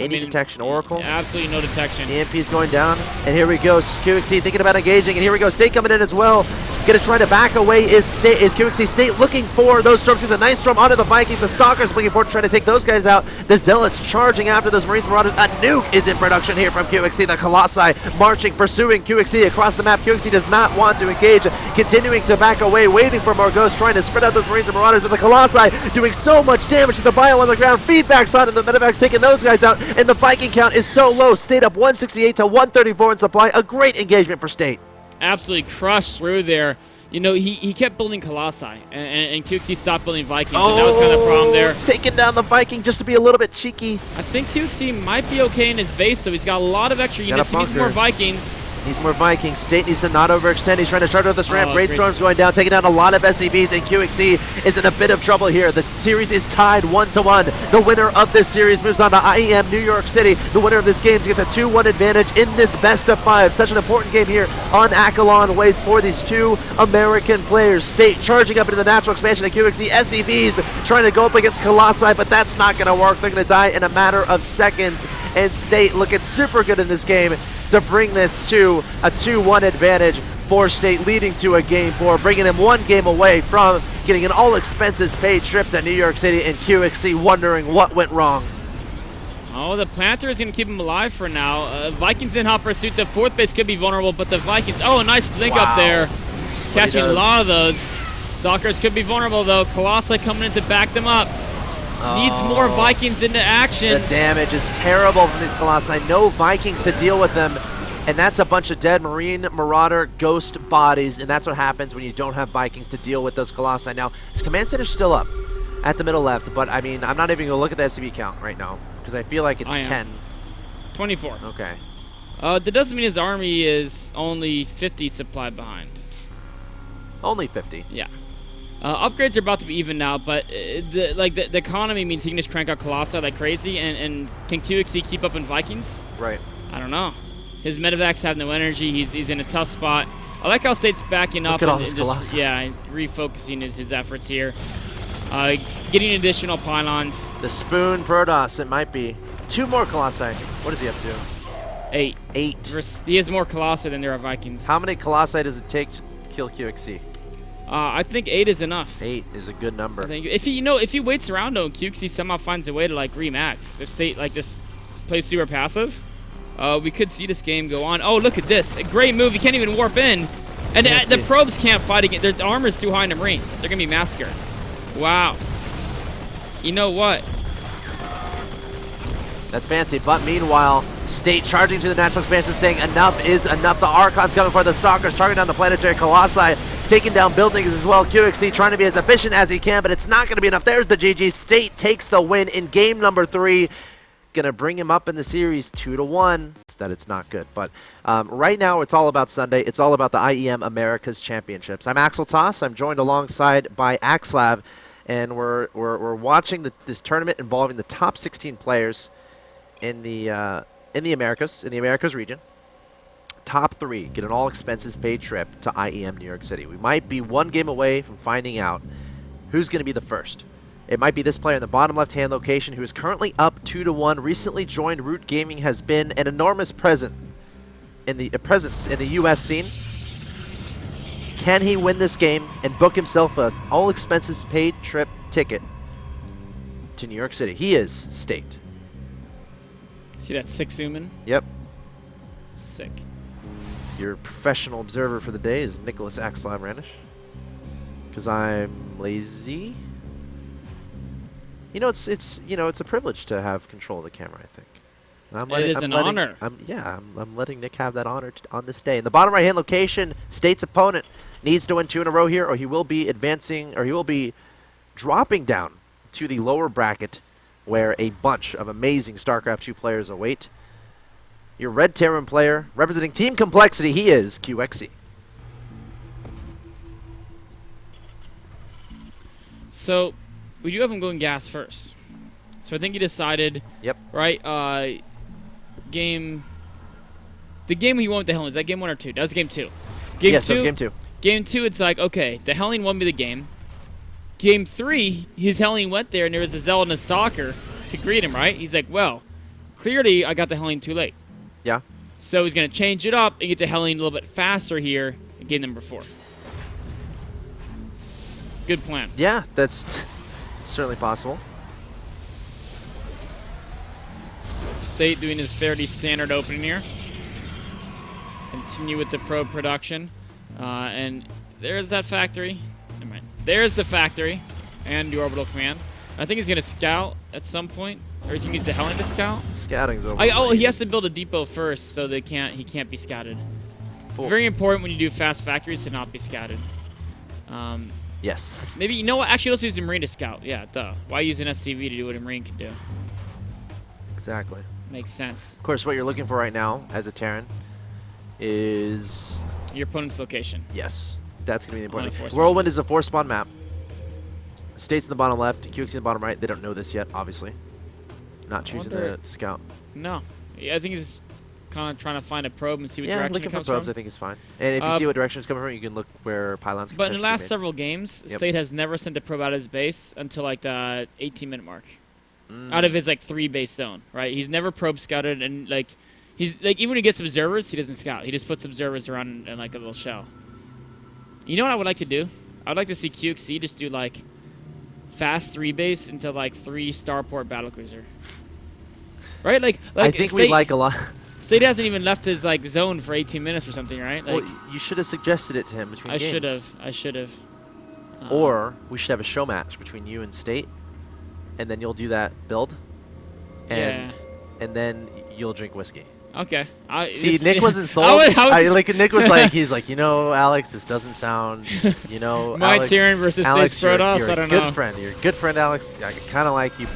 Any detection, Oracle? Absolutely no detection. EMP's going down, and here we go. QXC thinking about engaging, and here we go. State coming in as well. Gonna try to back away is QXC. State looking for those storms. He's a nice storm onto the Vikings. The Stalkers looking forward to trying to take those guys out. The Zealots charging after those Marines Marauders. A nuke is in production here from QXC. The Colossi marching, pursuing QXC across the map. QXC does not want to engage, continuing to back away, waiting for more ghosts, trying to spread out those Marines and Marauders. But the Colossi doing so much damage to the bio on the ground. Feedback's on, and the Medivacs taking those guys out. And the Viking count is so low. State up 168 to 134 in supply. A great engagement for State. Absolutely crushed through there. You know, he kept building Colossi, and QXC stopped building Vikings, and that was kind of the problem there. Taking down the Viking just to be a little bit cheeky. I think QXC might be okay in his base, so he's got a lot of extra units. He needs more Vikings. Needs more Vikings. State needs to not overextend. He's trying to charge out this ramp. Brainstorm's great. going down, taking down a lot of SCVs, and QXC is in a bit of trouble here. The series is tied 1-1. The winner of this series moves on to IEM New York City. The winner of this game gets a 2-1 advantage in this best-of-5. Such an important game here on Akalon Waste for these two American players. State charging up into the natural expansion of QXC. SCVs trying to go up against Colossi, but that's not going to work. They're going to die in a matter of seconds, and State looking super good in this game to bring this to a 2-1 advantage for State, leading to a Game 4, bringing them one game away from getting an all-expenses-paid trip to New York City, and QXC wondering what went wrong. Oh, the Planter is going to keep him alive for now. Vikings in hot pursuit. The fourth base could be vulnerable, but the Vikings... Oh, a nice blink up there. Catching a lot of those. Stalkers could be vulnerable, though. Colossi coming in to back them up. Needs more Vikings into action. The damage is terrible from these Colossi. No Vikings to deal with them. And that's a bunch of dead Marine, Marauder, Ghost bodies. And that's what happens when you don't have Vikings to deal with those Colossi. Now, his command center's still up at the middle left. But, I mean, I'm not even going to look at the SCV count right now, because I feel like it's 10. 24. Okay. That doesn't mean his army is only 50 supply behind. Only 50. Yeah. Upgrades are about to be even now, but the economy means he can just crank out Colossi like crazy, and can QXC keep up in Vikings? Right. I don't know. His Medivacs have no energy. He's in a tough spot. I like how State's backing up and just refocusing his efforts here. Getting additional pylons. The Spoon Protoss, it might be. 2 more Colossi. What is he up to? 8. 8. He has more Colossi than there are Vikings. How many Colossi does it take to kill QXC? I think 8 is enough. 8 is a good number. I think if he waits around though, QXC somehow finds a way to like remax. If State like just plays super passive, we could see this game go on. Oh, look at this! A great move. He can't even warp in, and the probes can't fight again. Their armor's too high in the Marines. They're gonna be massacred. Wow. You know what? That's fancy, but meanwhile, State charging to the natural expansion, saying enough is enough. The Archons coming for the Stalkers, targeting down the planetary Colossi, taking down buildings as well. QXC trying to be as efficient as he can, but it's not going to be enough. There's the GG. State takes the win in game number 3. Going to bring him up in the series 2-1. That it's not good, but right now it's all about Sunday. It's all about the IEM Americas Championships. I'm Axel Toss. I'm joined alongside by Axlav, and we're watching this tournament involving the top 16 players in the Americas region. Top 3 get an all-expenses-paid trip to IEM New York City. We might be one game away from finding out who's going to be the first. It might be this player in the bottom left-hand location who is currently up 2-1. Recently joined Root Gaming, has been an enormous presence in the U.S. scene. Can he win this game and book himself an all-expenses-paid trip ticket to New York City? He is State. See that 6 zoom in? Yep. Sick. Your professional observer for the day is Nicholas Axlav Ranish. Because I'm lazy. You know, it's a privilege to have control of the camera, I think. It is an honor. I'm letting Nick have that honor on this day. In the bottom right-hand location, State's opponent needs to win 2 in a row here, or he will be advancing, or he will be dropping down to the lower bracket, where a bunch of amazing StarCraft 2 players await. Your Red Terran player, representing Team Complexity, he is QXC. So, we do have him going gas first. So I think he decided, yep. Right, the game he won with the Helling, is that game 1 or 2? That was game 2. Yes, that was game 2. Game 2, it's like, okay, the Helling won me the game. Game 3, his Helling went there, and there was a Zealot and a Stalker to greet him, right? He's like, well, clearly I got the Helene too late. Yeah. So he's going to change it up and get to Helene a little bit faster here in game number 4. Good plan. Yeah, that's certainly possible. State doing his fairly standard opening here. Continue with the probe production. And there's that factory. Never mind. There's the factory and the orbital command. I think he's going to scout at some point. Or he needs the Helene to scout. Scouting's over. Oh, he has to build a depot first, so he can't be scouted. Cool. Very important when you do fast factories to not be scouted. Yes. Maybe, you know what? Actually, let's use a Marine to scout. Yeah, duh. Why use an SCV to do what a Marine can do? Exactly. Makes sense. Of course, what you're looking for right now as a Terran is... Your opponent's location. Yes. That's going to be the important thing. On a 4-spawn. Whirlwind is a 4-spawn map. State's in the bottom left, QXC in the bottom right. They don't know this yet, obviously. Not choosing to scout. No. Yeah, I think he's kind of trying to find a probe and see what direction looking it for comes probes, from. I think is fine. And if you see what direction it's coming from, you can look where pylons can But in the potentially be last made. several games, Yep. State has never sent a probe out of his base until like the 18-minute mark. Out of his like 3-base zone, right? He's never probe scouted, and like he's like, even when he gets observers, he doesn't scout. He just puts observers around in like a little shell. You know what I would like to do? I would like to see QXC just do like fast 3-base into like 3 starport battlecruiser. Right? Like I think we like a lot. State hasn't even left his like zone for 18 minutes or something, right? Like, Well, you should have suggested it to him between games. I should have. Or we should have a show match between you and State, and then you'll do that build, and then you'll drink whiskey. Okay. See, Nick wasn't sold. Nick was like, he's like, Alex, this doesn't sound, My Alex, Tyrion versus Alex, State's Protoss, you're I a don't good know. friend. You're a good friend, Alex. I kind of like you,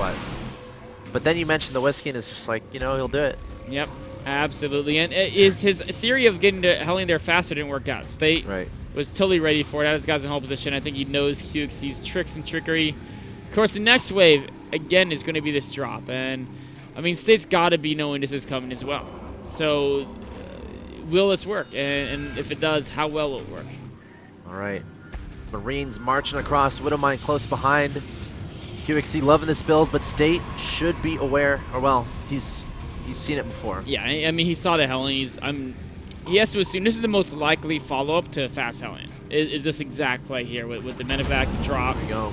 but then you mentioned the whiskey, and it's just like, he'll do it. Yep, absolutely. And is his theory of getting to Helene there faster didn't work out. State was totally ready for it. Had his guys in hold position. I think he knows QXC's tricks and trickery. Of course, the next wave, again, is going to be this drop. And, I mean, State's got to be knowing this is coming as well. So, will this work? And if it does, how well will it work? All right. Marines marching across. Widowmine close behind. QXC loving this build, but State should be aware. Or, well, he's seen it before. Yeah, I mean, he saw the Helene. He has to assume this is the most likely follow-up to fast Helene. Is this exact play here with the medevac, the drop. There we go.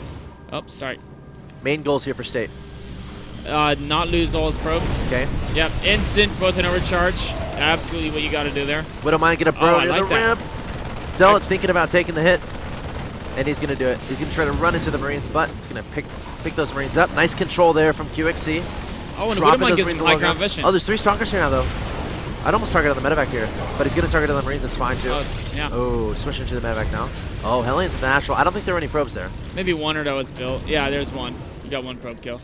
Oh, sorry. Main goals here for State. Not lose all his probes. Okay. Yep, instant photon overcharge. Absolutely what you got to do there. Widowmine get a bro I near like the that. ramp. Zealot thinking about taking the hit, and he's going to do it. He's going to try to run into the Marines' butt. He's going to pick those Marines up. Nice control there from QXC. Oh, and Dropping Widowmine those gives Marines him high along ground here. vision. Oh, there's 3 Stalkers here now, though. I'd almost target on the medevac here, but he's going to target on the Marines. That's fine, too. Oh, yeah. Oh, switching to the medevac now. Oh, Helene's natural. I don't think there were any probes there. Maybe one or that was built. Yeah, there's one. You got one probe kill.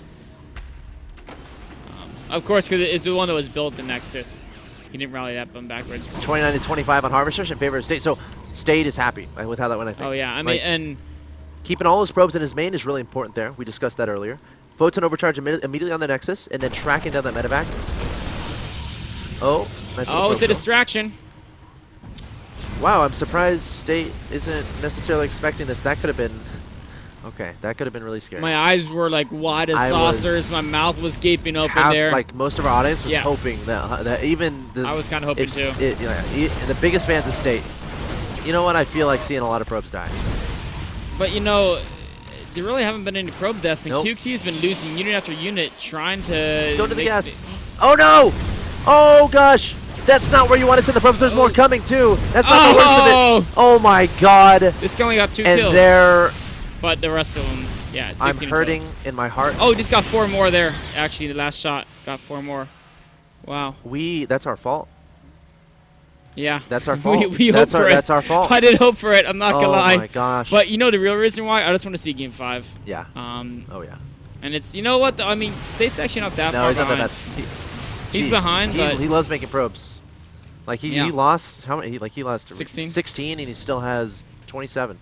Of course, because it's the one that was built in Nexus. He didn't rally that button backwards. 29 to 25 on Harvesters in favor of State. So State is happy with how that went, I think. Oh, yeah. I mean, Like, and keeping all those probes in his main is really important there. We discussed that earlier. Photon overcharge immediately on the Nexus, and then tracking down that medevac. Oh, nice little it's a probe kill. distraction. Wow, I'm surprised State isn't necessarily expecting this. That could have been... Okay, that could have been really scary. My eyes were like wide as I saucers. was My mouth was gaping open there. Like most of our audience was Yeah. hoping that even the... I was kind of hoping too. The biggest fans of State. You know what? I feel like seeing a lot of probes die. But there really haven't been any probe deaths, and Nope. QXC has been losing unit after unit trying to... Go to the make gas. Oh, no! Oh, gosh! That's not where you want to send the probes. There's more coming, too. That's not the worst of it. Oh, my God. This guy only got 2 And kills. there... But the rest of them, yeah, it's I'm 16 hurting total. in my heart. Oh, just got 4 more there. Actually, the last shot got 4 more. Wow. That's our fault. Yeah. That's our fault. we hoped for it. That's our fault. I did hope for it. I'm not gonna lie. Oh my gosh. But the real reason why? I just want to see Game 5. Yeah. Oh yeah. And it's what? I mean, State's actually not that No, far he's not behind. that bad. He's behind, but he loves making probes. Like he lost how many? He lost 16. 16, and he still has 27.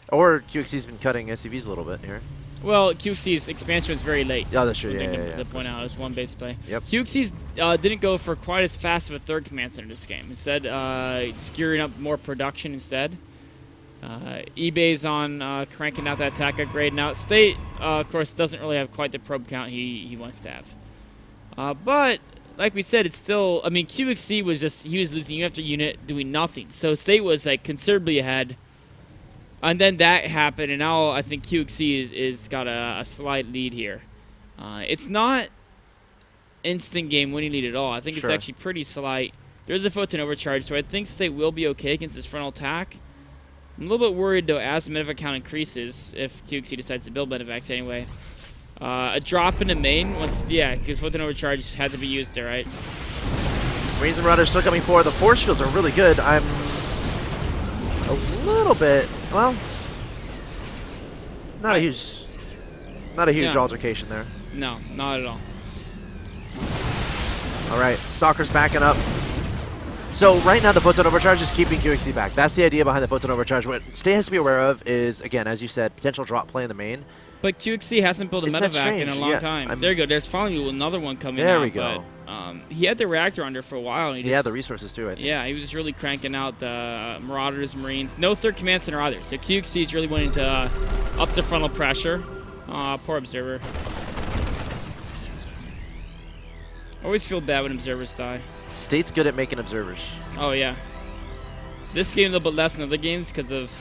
Or QXC's been cutting SCVs a little bit here. Well, QXC's expansion was very late. Oh, that's true. To point out, it was 1 base play. Yep. QXC's didn't go for quite as fast of a 3rd command center this game. Instead, skewering up more production instead. eBay's on cranking out that attack upgrade. Now, State, of course, doesn't really have quite the probe count he wants to have. But like we said, it's still. I mean, QXC was just he was losing unit after unit, doing nothing. So State was like considerably ahead, and then that happened, and now I think QXC is got a slight lead here. It's not instant game winning lead at all. I think it's actually pretty slight. There's a photon overcharge, so I think State will be okay against this frontal attack. I'm a little bit worried though as the medevac count increases if QXC decides to build medevacs anyway. A drop in the main once, yeah, because photon overcharge had to be used there, right? Marines and Marauders still coming forward. The force fields are really good. I'm a little bit, well, not a huge altercation there. No, not at all. All right, Stalker's backing up. So right now the photon overcharge is keeping QXC back. That's the idea behind the photon overcharge. What State has to be aware of is, again, as you said, potential drop play in the main. But QXC hasn't built a medevac in a long time. There you go. There's finally another one coming out. There we go. But, he had the reactor under for a while. And he had the resources too, I think. Yeah, he was just really cranking out the Marauders, Marines. No third command center either. So QXC is really wanting to up the frontal pressure. Poor Observer. Always feel bad when Observers die. State's good at making Observers. Oh, yeah. This game a little bit less than other games because of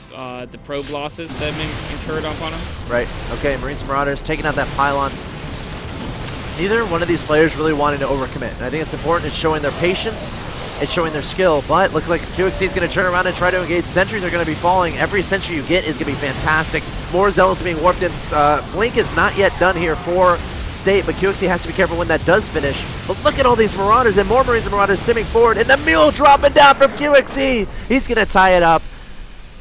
the probe losses that have been incurred upon him. Right. Okay, Marines and Marauders taking out that pylon. Neither one of these players really wanting to overcommit. And I think it's important. It's showing their patience. It's showing their skill. But looks like QXC is going to turn around and try to engage. Sentries are going to be falling. Every sentry you get is going to be fantastic. More Zealots being warped in. Blink is not yet done here for State, but QXC has to be careful when that does finish. But look at all these Marauders and more Marines and Marauders stimming forward, and the mule dropping down from QXC. He's going to tie it up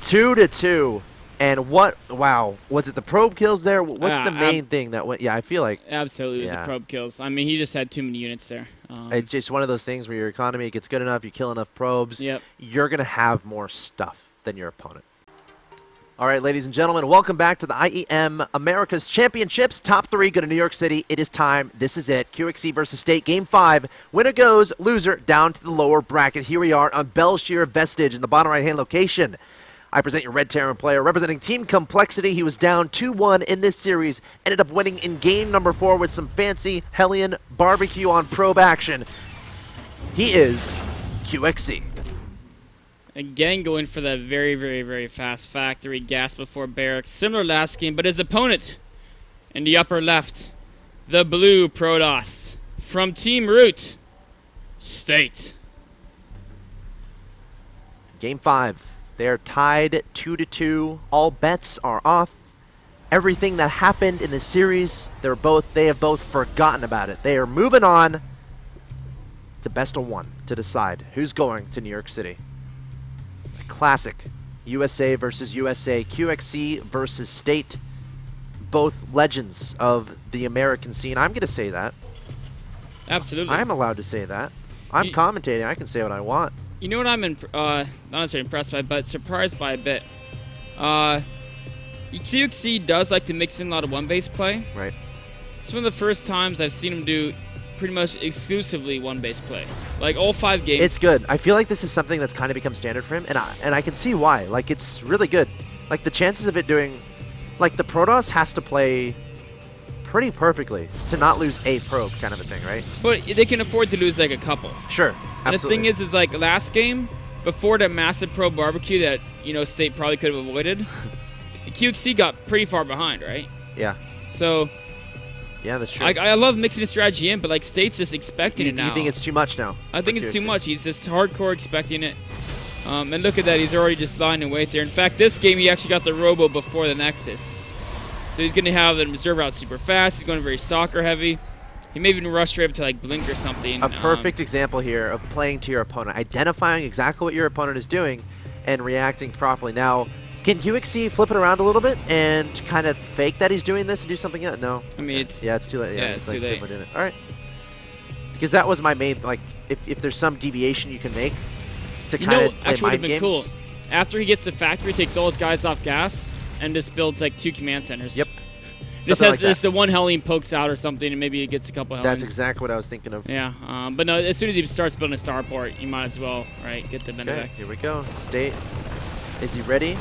2-2. And what, wow, was it the probe kills there? What's the main thing that went? Yeah, I feel like. Absolutely, it was the probe kills. I mean, he just had too many units there. It's just one of those things where your economy gets good enough, you kill enough probes, you're going to have more stuff than your opponent. All right, ladies and gentlemen, welcome back to the IEM America's Championships. Top 3 go to New York City. It is time. This is it. QXC versus State, Game 5. Winner goes, loser down to the lower bracket. Here we are on Bellshear Vestige in the bottom right-hand location. I present your Red Terran player representing Team Complexity. He was down 2-1 in this series. Ended up winning in game number 4 with some fancy Hellion barbecue on probe action. He is QXC. Again, going for that very, very, very fast factory gas before barracks. Similar last game, but his opponent in the upper left, the blue Protoss from Team Root, State. Game 5. They're tied 2-2. All bets are off. Everything that happened in the series, they have both forgotten about it. They are moving on to best of 1 to decide who's going to New York City. Classic. USA versus USA. QXC versus State. Both legends of the American scene. I'm going to say that. Absolutely. I'm allowed to say that. I'm commentating. I can say what I want. You know what I'm not necessarily impressed by, but surprised by a bit. QXC does like to mix in a lot of one-base play. Right. It's one of the first times I've seen him do pretty much exclusively one-base play. Like all 5 games. It's good. I feel like this is something that's kind of become standard for him, and I can see why. Like, it's really good. Like, the chances of it doing... Like, the Protoss has to play pretty perfectly to not lose a probe kind of a thing, right? But they can afford to lose, like, a couple. Sure. And absolutely. the thing is like, last game, before that massive probe barbecue that, you know, State probably could have avoided, QXC got pretty far behind, right? Yeah. So... Yeah, that's true. I love mixing the strategy in, but like State's just expecting it now. You think it's too much now? I think it's too much. He's just hardcore expecting it. And look at that. He's already just lying in wait there. In fact, this game he actually got the Robo before the Nexus. So he's going to have the Observer out super fast. He's going very Stalker heavy. He may even rush straight up to like Blink or something. A perfect example here of playing to your opponent. Identifying exactly what your opponent is doing and reacting properly. Now, can QXC flip it around a little bit and kind of fake that he's doing this and do something else? No. I mean, it's... Yeah, it's too late. Yeah, it's like too late. Doing it. All right. Because that was my main, like, if there's some deviation you can make to kind of play mind games. Cool. After he gets the factory, takes all his guys off gas and just builds like 2 command centers. Yep. Just has like the one Hellion pokes out or something, and maybe he gets a couple Hellions. That's exactly what I was thinking of. Yeah, but no, as soon as he starts building a starport, you might as well, right, get the medevac. Okay, here we go. State. Is he ready?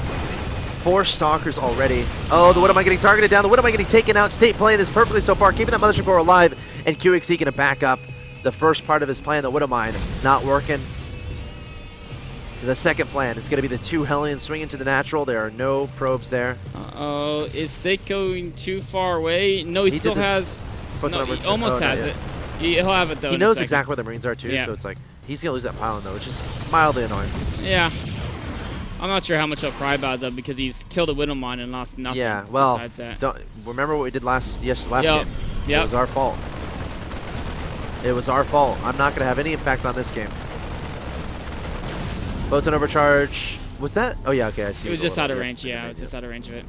4 Stalkers already. Oh, the Widowmine getting targeted down. The Widowmine getting taken out. State playing this perfectly so far, keeping that Mothership Core alive. And QXC going to back up the first part of his plan. The Widowmine not working. The second plan is going to be the 2 Hellions swinging to the natural. There are no probes there. Uh-oh. Is State going too far away? No, he still has... No, he almost has it. He'll have it, though. He knows exactly where the Marines are, too. Yeah. So it's like, he's going to lose that pylon, though, which is mildly annoying. Yeah. I'm not sure how much he'll cry about it, though, because he's killed a Widowmine and lost nothing besides that. Don't remember what we did last game? Yep. It was our fault. It was our fault. I'm not going to have any impact on this game. Photon overcharge. Was that? Oh, yeah, okay, I see. It was just out of range, yeah. It was just out of range of it.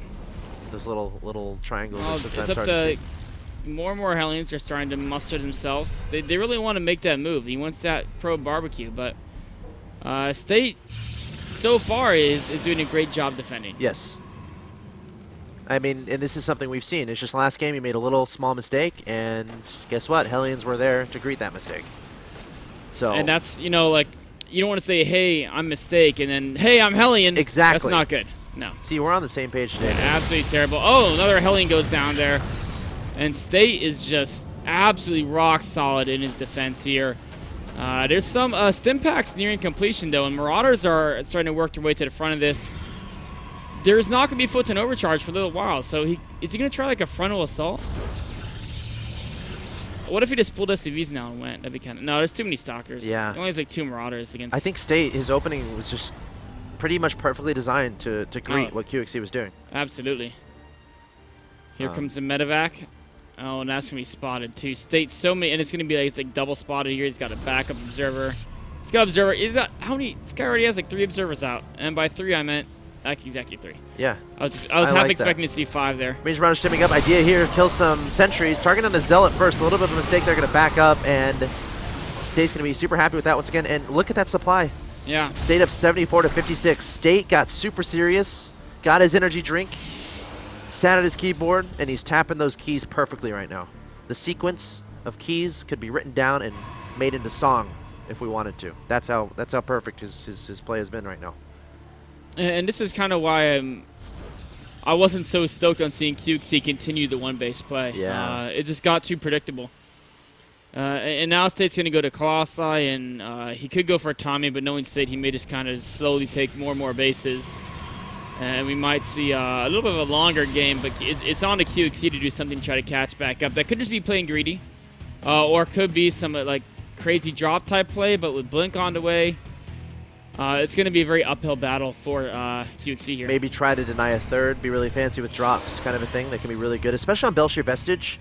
Those little triangles are sometimes it's up hard to see. More and more Hellions are starting to muster themselves. They really want to make that move. He wants that pro barbecue, but State so far is doing a great job defending. Yes. I mean, and this is something we've seen. It's just last game he made a little small mistake, and guess what? Hellions were there to greet that mistake. So. And that's, you know, like, you don't want to say, hey, I'm mistake, and then, hey, I'm Hellion. Exactly. That's not good. No. See, we're on the same page today. Yeah, absolutely terrible. Oh, another Hellion goes down there. And State is just absolutely rock solid in his defense here. There's some stim packs nearing completion, though, and Marauders are starting to work their way to the front of this. There's not going to be Photon Overcharge for a little while, so is he going to try like a frontal assault? What if he just pulled SCVs now and went? That'd be kind of... No, there's too many Stalkers. Yeah. He only has like 2 Marauders against... I think State, his opening was just pretty much perfectly designed to greet what QXC was doing. Absolutely. Here comes the medevac. Oh, and that's going to be spotted, too. State so many... And it's going to be like, it's like double spotted here. He's got a backup observer. He's got observer. He's got... How many... This guy already has like 3 observers out. And by 3, I meant... Exactly 3. Yeah. I was half expecting to see 5 there. Range Runner shipping up. Idea here, kill some sentries. Target on the Zealot first. A little bit of a mistake. They're going to back up, and State's going to be super happy with that once again. And look at that supply. Yeah. State up 74 to 56. State got super serious, got his energy drink, sat at his keyboard, and he's tapping those keys perfectly right now. The sequence of keys could be written down and made into song if we wanted to. That's how perfect his play has been right now. And this is kind of why I wasn't so stoked on seeing QXC continue the 1-base play. Yeah. It just got too predictable. And now State's going to go to Colossi, and he could go for Tommy, but knowing State, he may just kind of slowly take more and more bases. And we might see a little bit of a longer game, but it's on to QXC to do something to try to catch back up. That could just be playing greedy, or it could be some like crazy drop type play, but with Blink on the way. It's going to be a very uphill battle for QXC here. Maybe try to deny a third, be really fancy with drops, kind of a thing that can be really good, especially on Belshir Vestige.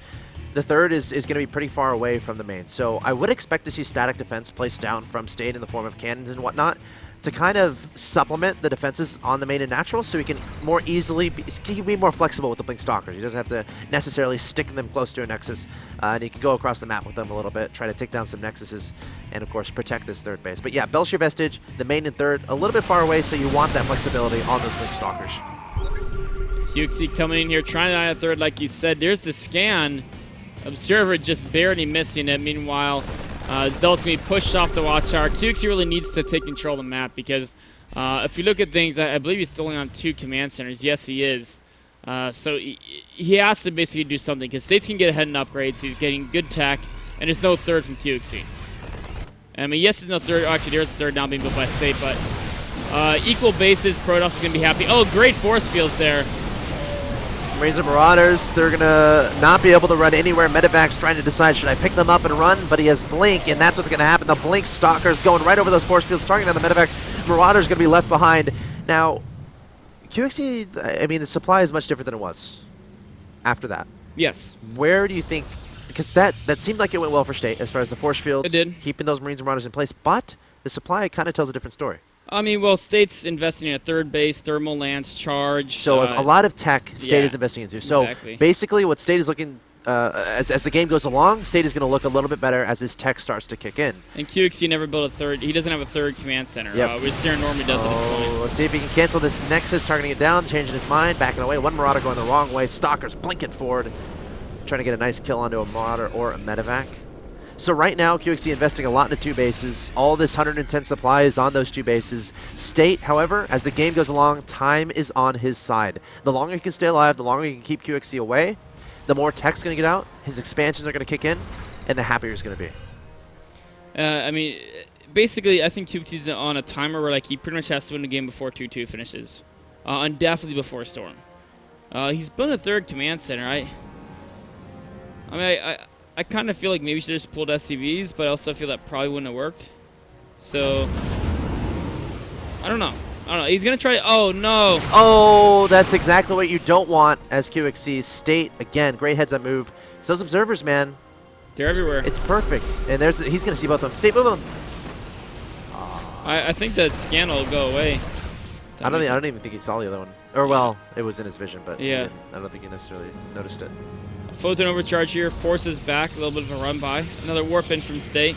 The third is going to be pretty far away from the main. So I would expect to see static defense placed down from State in the form of cannons and whatnot to kind of supplement the defenses on the main and natural, so he can more easily be more flexible with the Blink Stalkers. He doesn't have to necessarily stick them close to a Nexus, and he can go across the map with them a little bit, try to take down some Nexuses, and of course protect this third base. But yeah, Belshir Vestige, the main and third, a little bit far away, so you want that flexibility on those Blink Stalkers. QXC coming in here, trying to deny a third, like you said. There's the scan. Observer just barely missing it. Meanwhile, Zealot's going to be pushed off the watch tower. QXC really needs to take control of the map because if you look at things, I believe he's still only on 2 command centers. Yes, he is. So he has to basically do something because States can get ahead in upgrades. He's getting good tech, and there's no third from QXC. I mean, yes, there's no third. Actually, there's a third now being built by State, but equal bases, Protoss is going to be happy. Oh, great force fields there. Marines and Marauders, they're going to not be able to run anywhere. Medevac's trying to decide, should I pick them up and run? But he has Blink, and that's what's going to happen. The Blink Stalkers going right over those force fields, targeting on the Medevac's. Marauders going to be left behind. Now, QXC, I mean, the supply is much different than it was after that. Yes. Where do you think, because that seemed like it went well for State as far as the force fields, it did. Keeping those Marines and Marauders in place, but the supply kind of tells a different story. I mean, well, State's investing in a third base, thermal lance charge. So a lot of tech State is investing into. So exactly. Basically what State is looking, as the game goes along, State is going to look a little bit better as his tech starts to kick in. And QXC never built a third. He doesn't have a third command center, yep. which Darren normally does at this point. Let's see if he can cancel this Nexus, targeting it down, changing his mind, backing away. One Marauder going the wrong way. Stalkers blinking forward, trying to get a nice kill onto a Marauder or a Medevac. So right now, QXC investing a lot into 2 bases. All this 110 supply is on those 2 bases. State, however, as the game goes along, time is on his side. The longer he can stay alive, the longer he can keep QXC away, the more tech's going to get out, his expansions are going to kick in, and the happier he's going to be. I mean, basically, I think QXC's on a timer where like he pretty much has to win the game before 2-2 finishes, and definitely before Storm. He's built a 3rd command center. I mean, I kind of feel like maybe he should have just pulled SCVs, but I also feel that probably wouldn't have worked. So I don't know. He's gonna try. Oh no! Oh, that's exactly what you don't want as QXC. State again, great heads-up move. So those observers, man, they're everywhere. it's perfect. And he's gonna see both of them. State, move them. I think that scan will go away. I don't even think he saw the other one. Or well, it was in his vision, but yeah, I don't think he necessarily noticed it. Photon overcharge here forces back a little bit of a run by. Another warp in from State,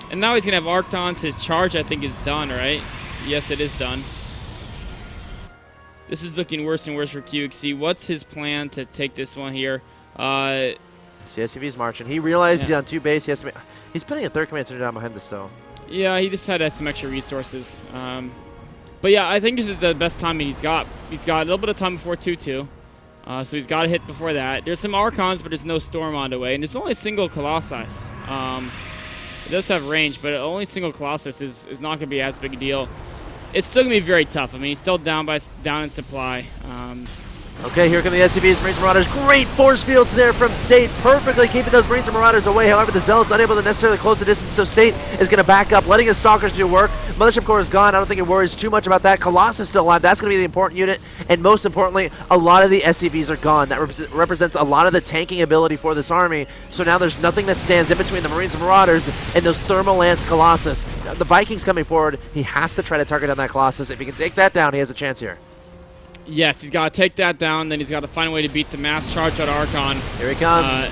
and now he's gonna have Arctons. His charge, I think, is done. Right? Yes, it is done. This is looking worse and worse for QXC. What's his plan to take this one here? CSCV's marching. He realized he's on 2 base. He's putting a 3rd command center down behind this, though. Yeah, he just had some extra resources. But yeah, I think this is the best timing he's got. He's got a little bit of time before 2-2. So he's got a hit before that. There's some Archons, but there's no Storm on the way. And there's only a single Colossus. It does have range, but only single Colossus is not going to be as big a deal. It's still going to be very tough. I mean, he's still down in supply. Okay, here come the SCVs, Marines and Marauders. Great force fields there from State, perfectly keeping those Marines and Marauders away. However, the Zealots unable to necessarily close the distance, so State is going to back up, letting his Stalkers do work. Mothership Core is gone. I don't think it worries too much about that. Colossus still alive. That's going to be the important unit. And most importantly, a lot of the SCVs are gone. That represents a lot of the tanking ability for this army. So now there's nothing that stands in between the Marines and Marauders and those Thermal Lance Colossus. The Vikings coming forward. He has to try to target down that Colossus. If he can take that down, he has a chance here. Yes, he's got to take that down. Then he's got to find a way to beat the mass charge on Archon. Here he comes.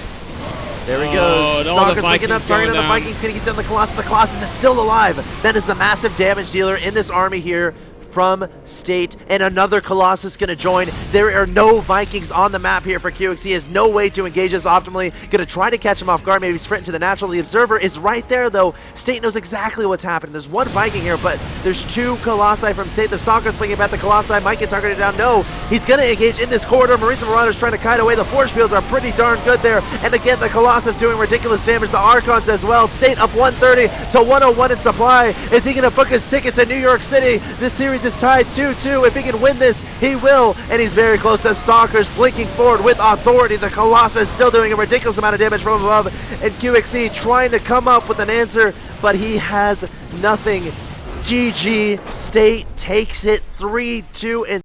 There he goes. Stalker's picking up, targeting the Vikings. Going to get down the Colossus. The Colossus is still alive. That is the massive damage dealer in this army here from State, and another Colossus going to join. There are no Vikings on the map here for QXC. He has no way to engage us optimally. Going to try to catch him off guard, maybe sprint into the natural. The Observer is right there, though. State knows exactly what's happening. There's one Viking here, but there's 2 Colossi from State. The Stalker's playing about the Colossi. Might get targeted down. No, he's going to engage in this corridor. Marines and Marauders trying to kite away. The force fields are pretty darn good there. And again, the Colossus doing ridiculous damage. The Archons as well. State up 130 to 101 in supply. Is he going to book his ticket to New York City? This series is tied 2-2. If he can win this, he will, and he's very close to Stalkers blinking forward with authority. The Colossus still doing a ridiculous amount of damage from above, and QXC trying to come up with an answer, but he has nothing. GG, State takes it 3-2 in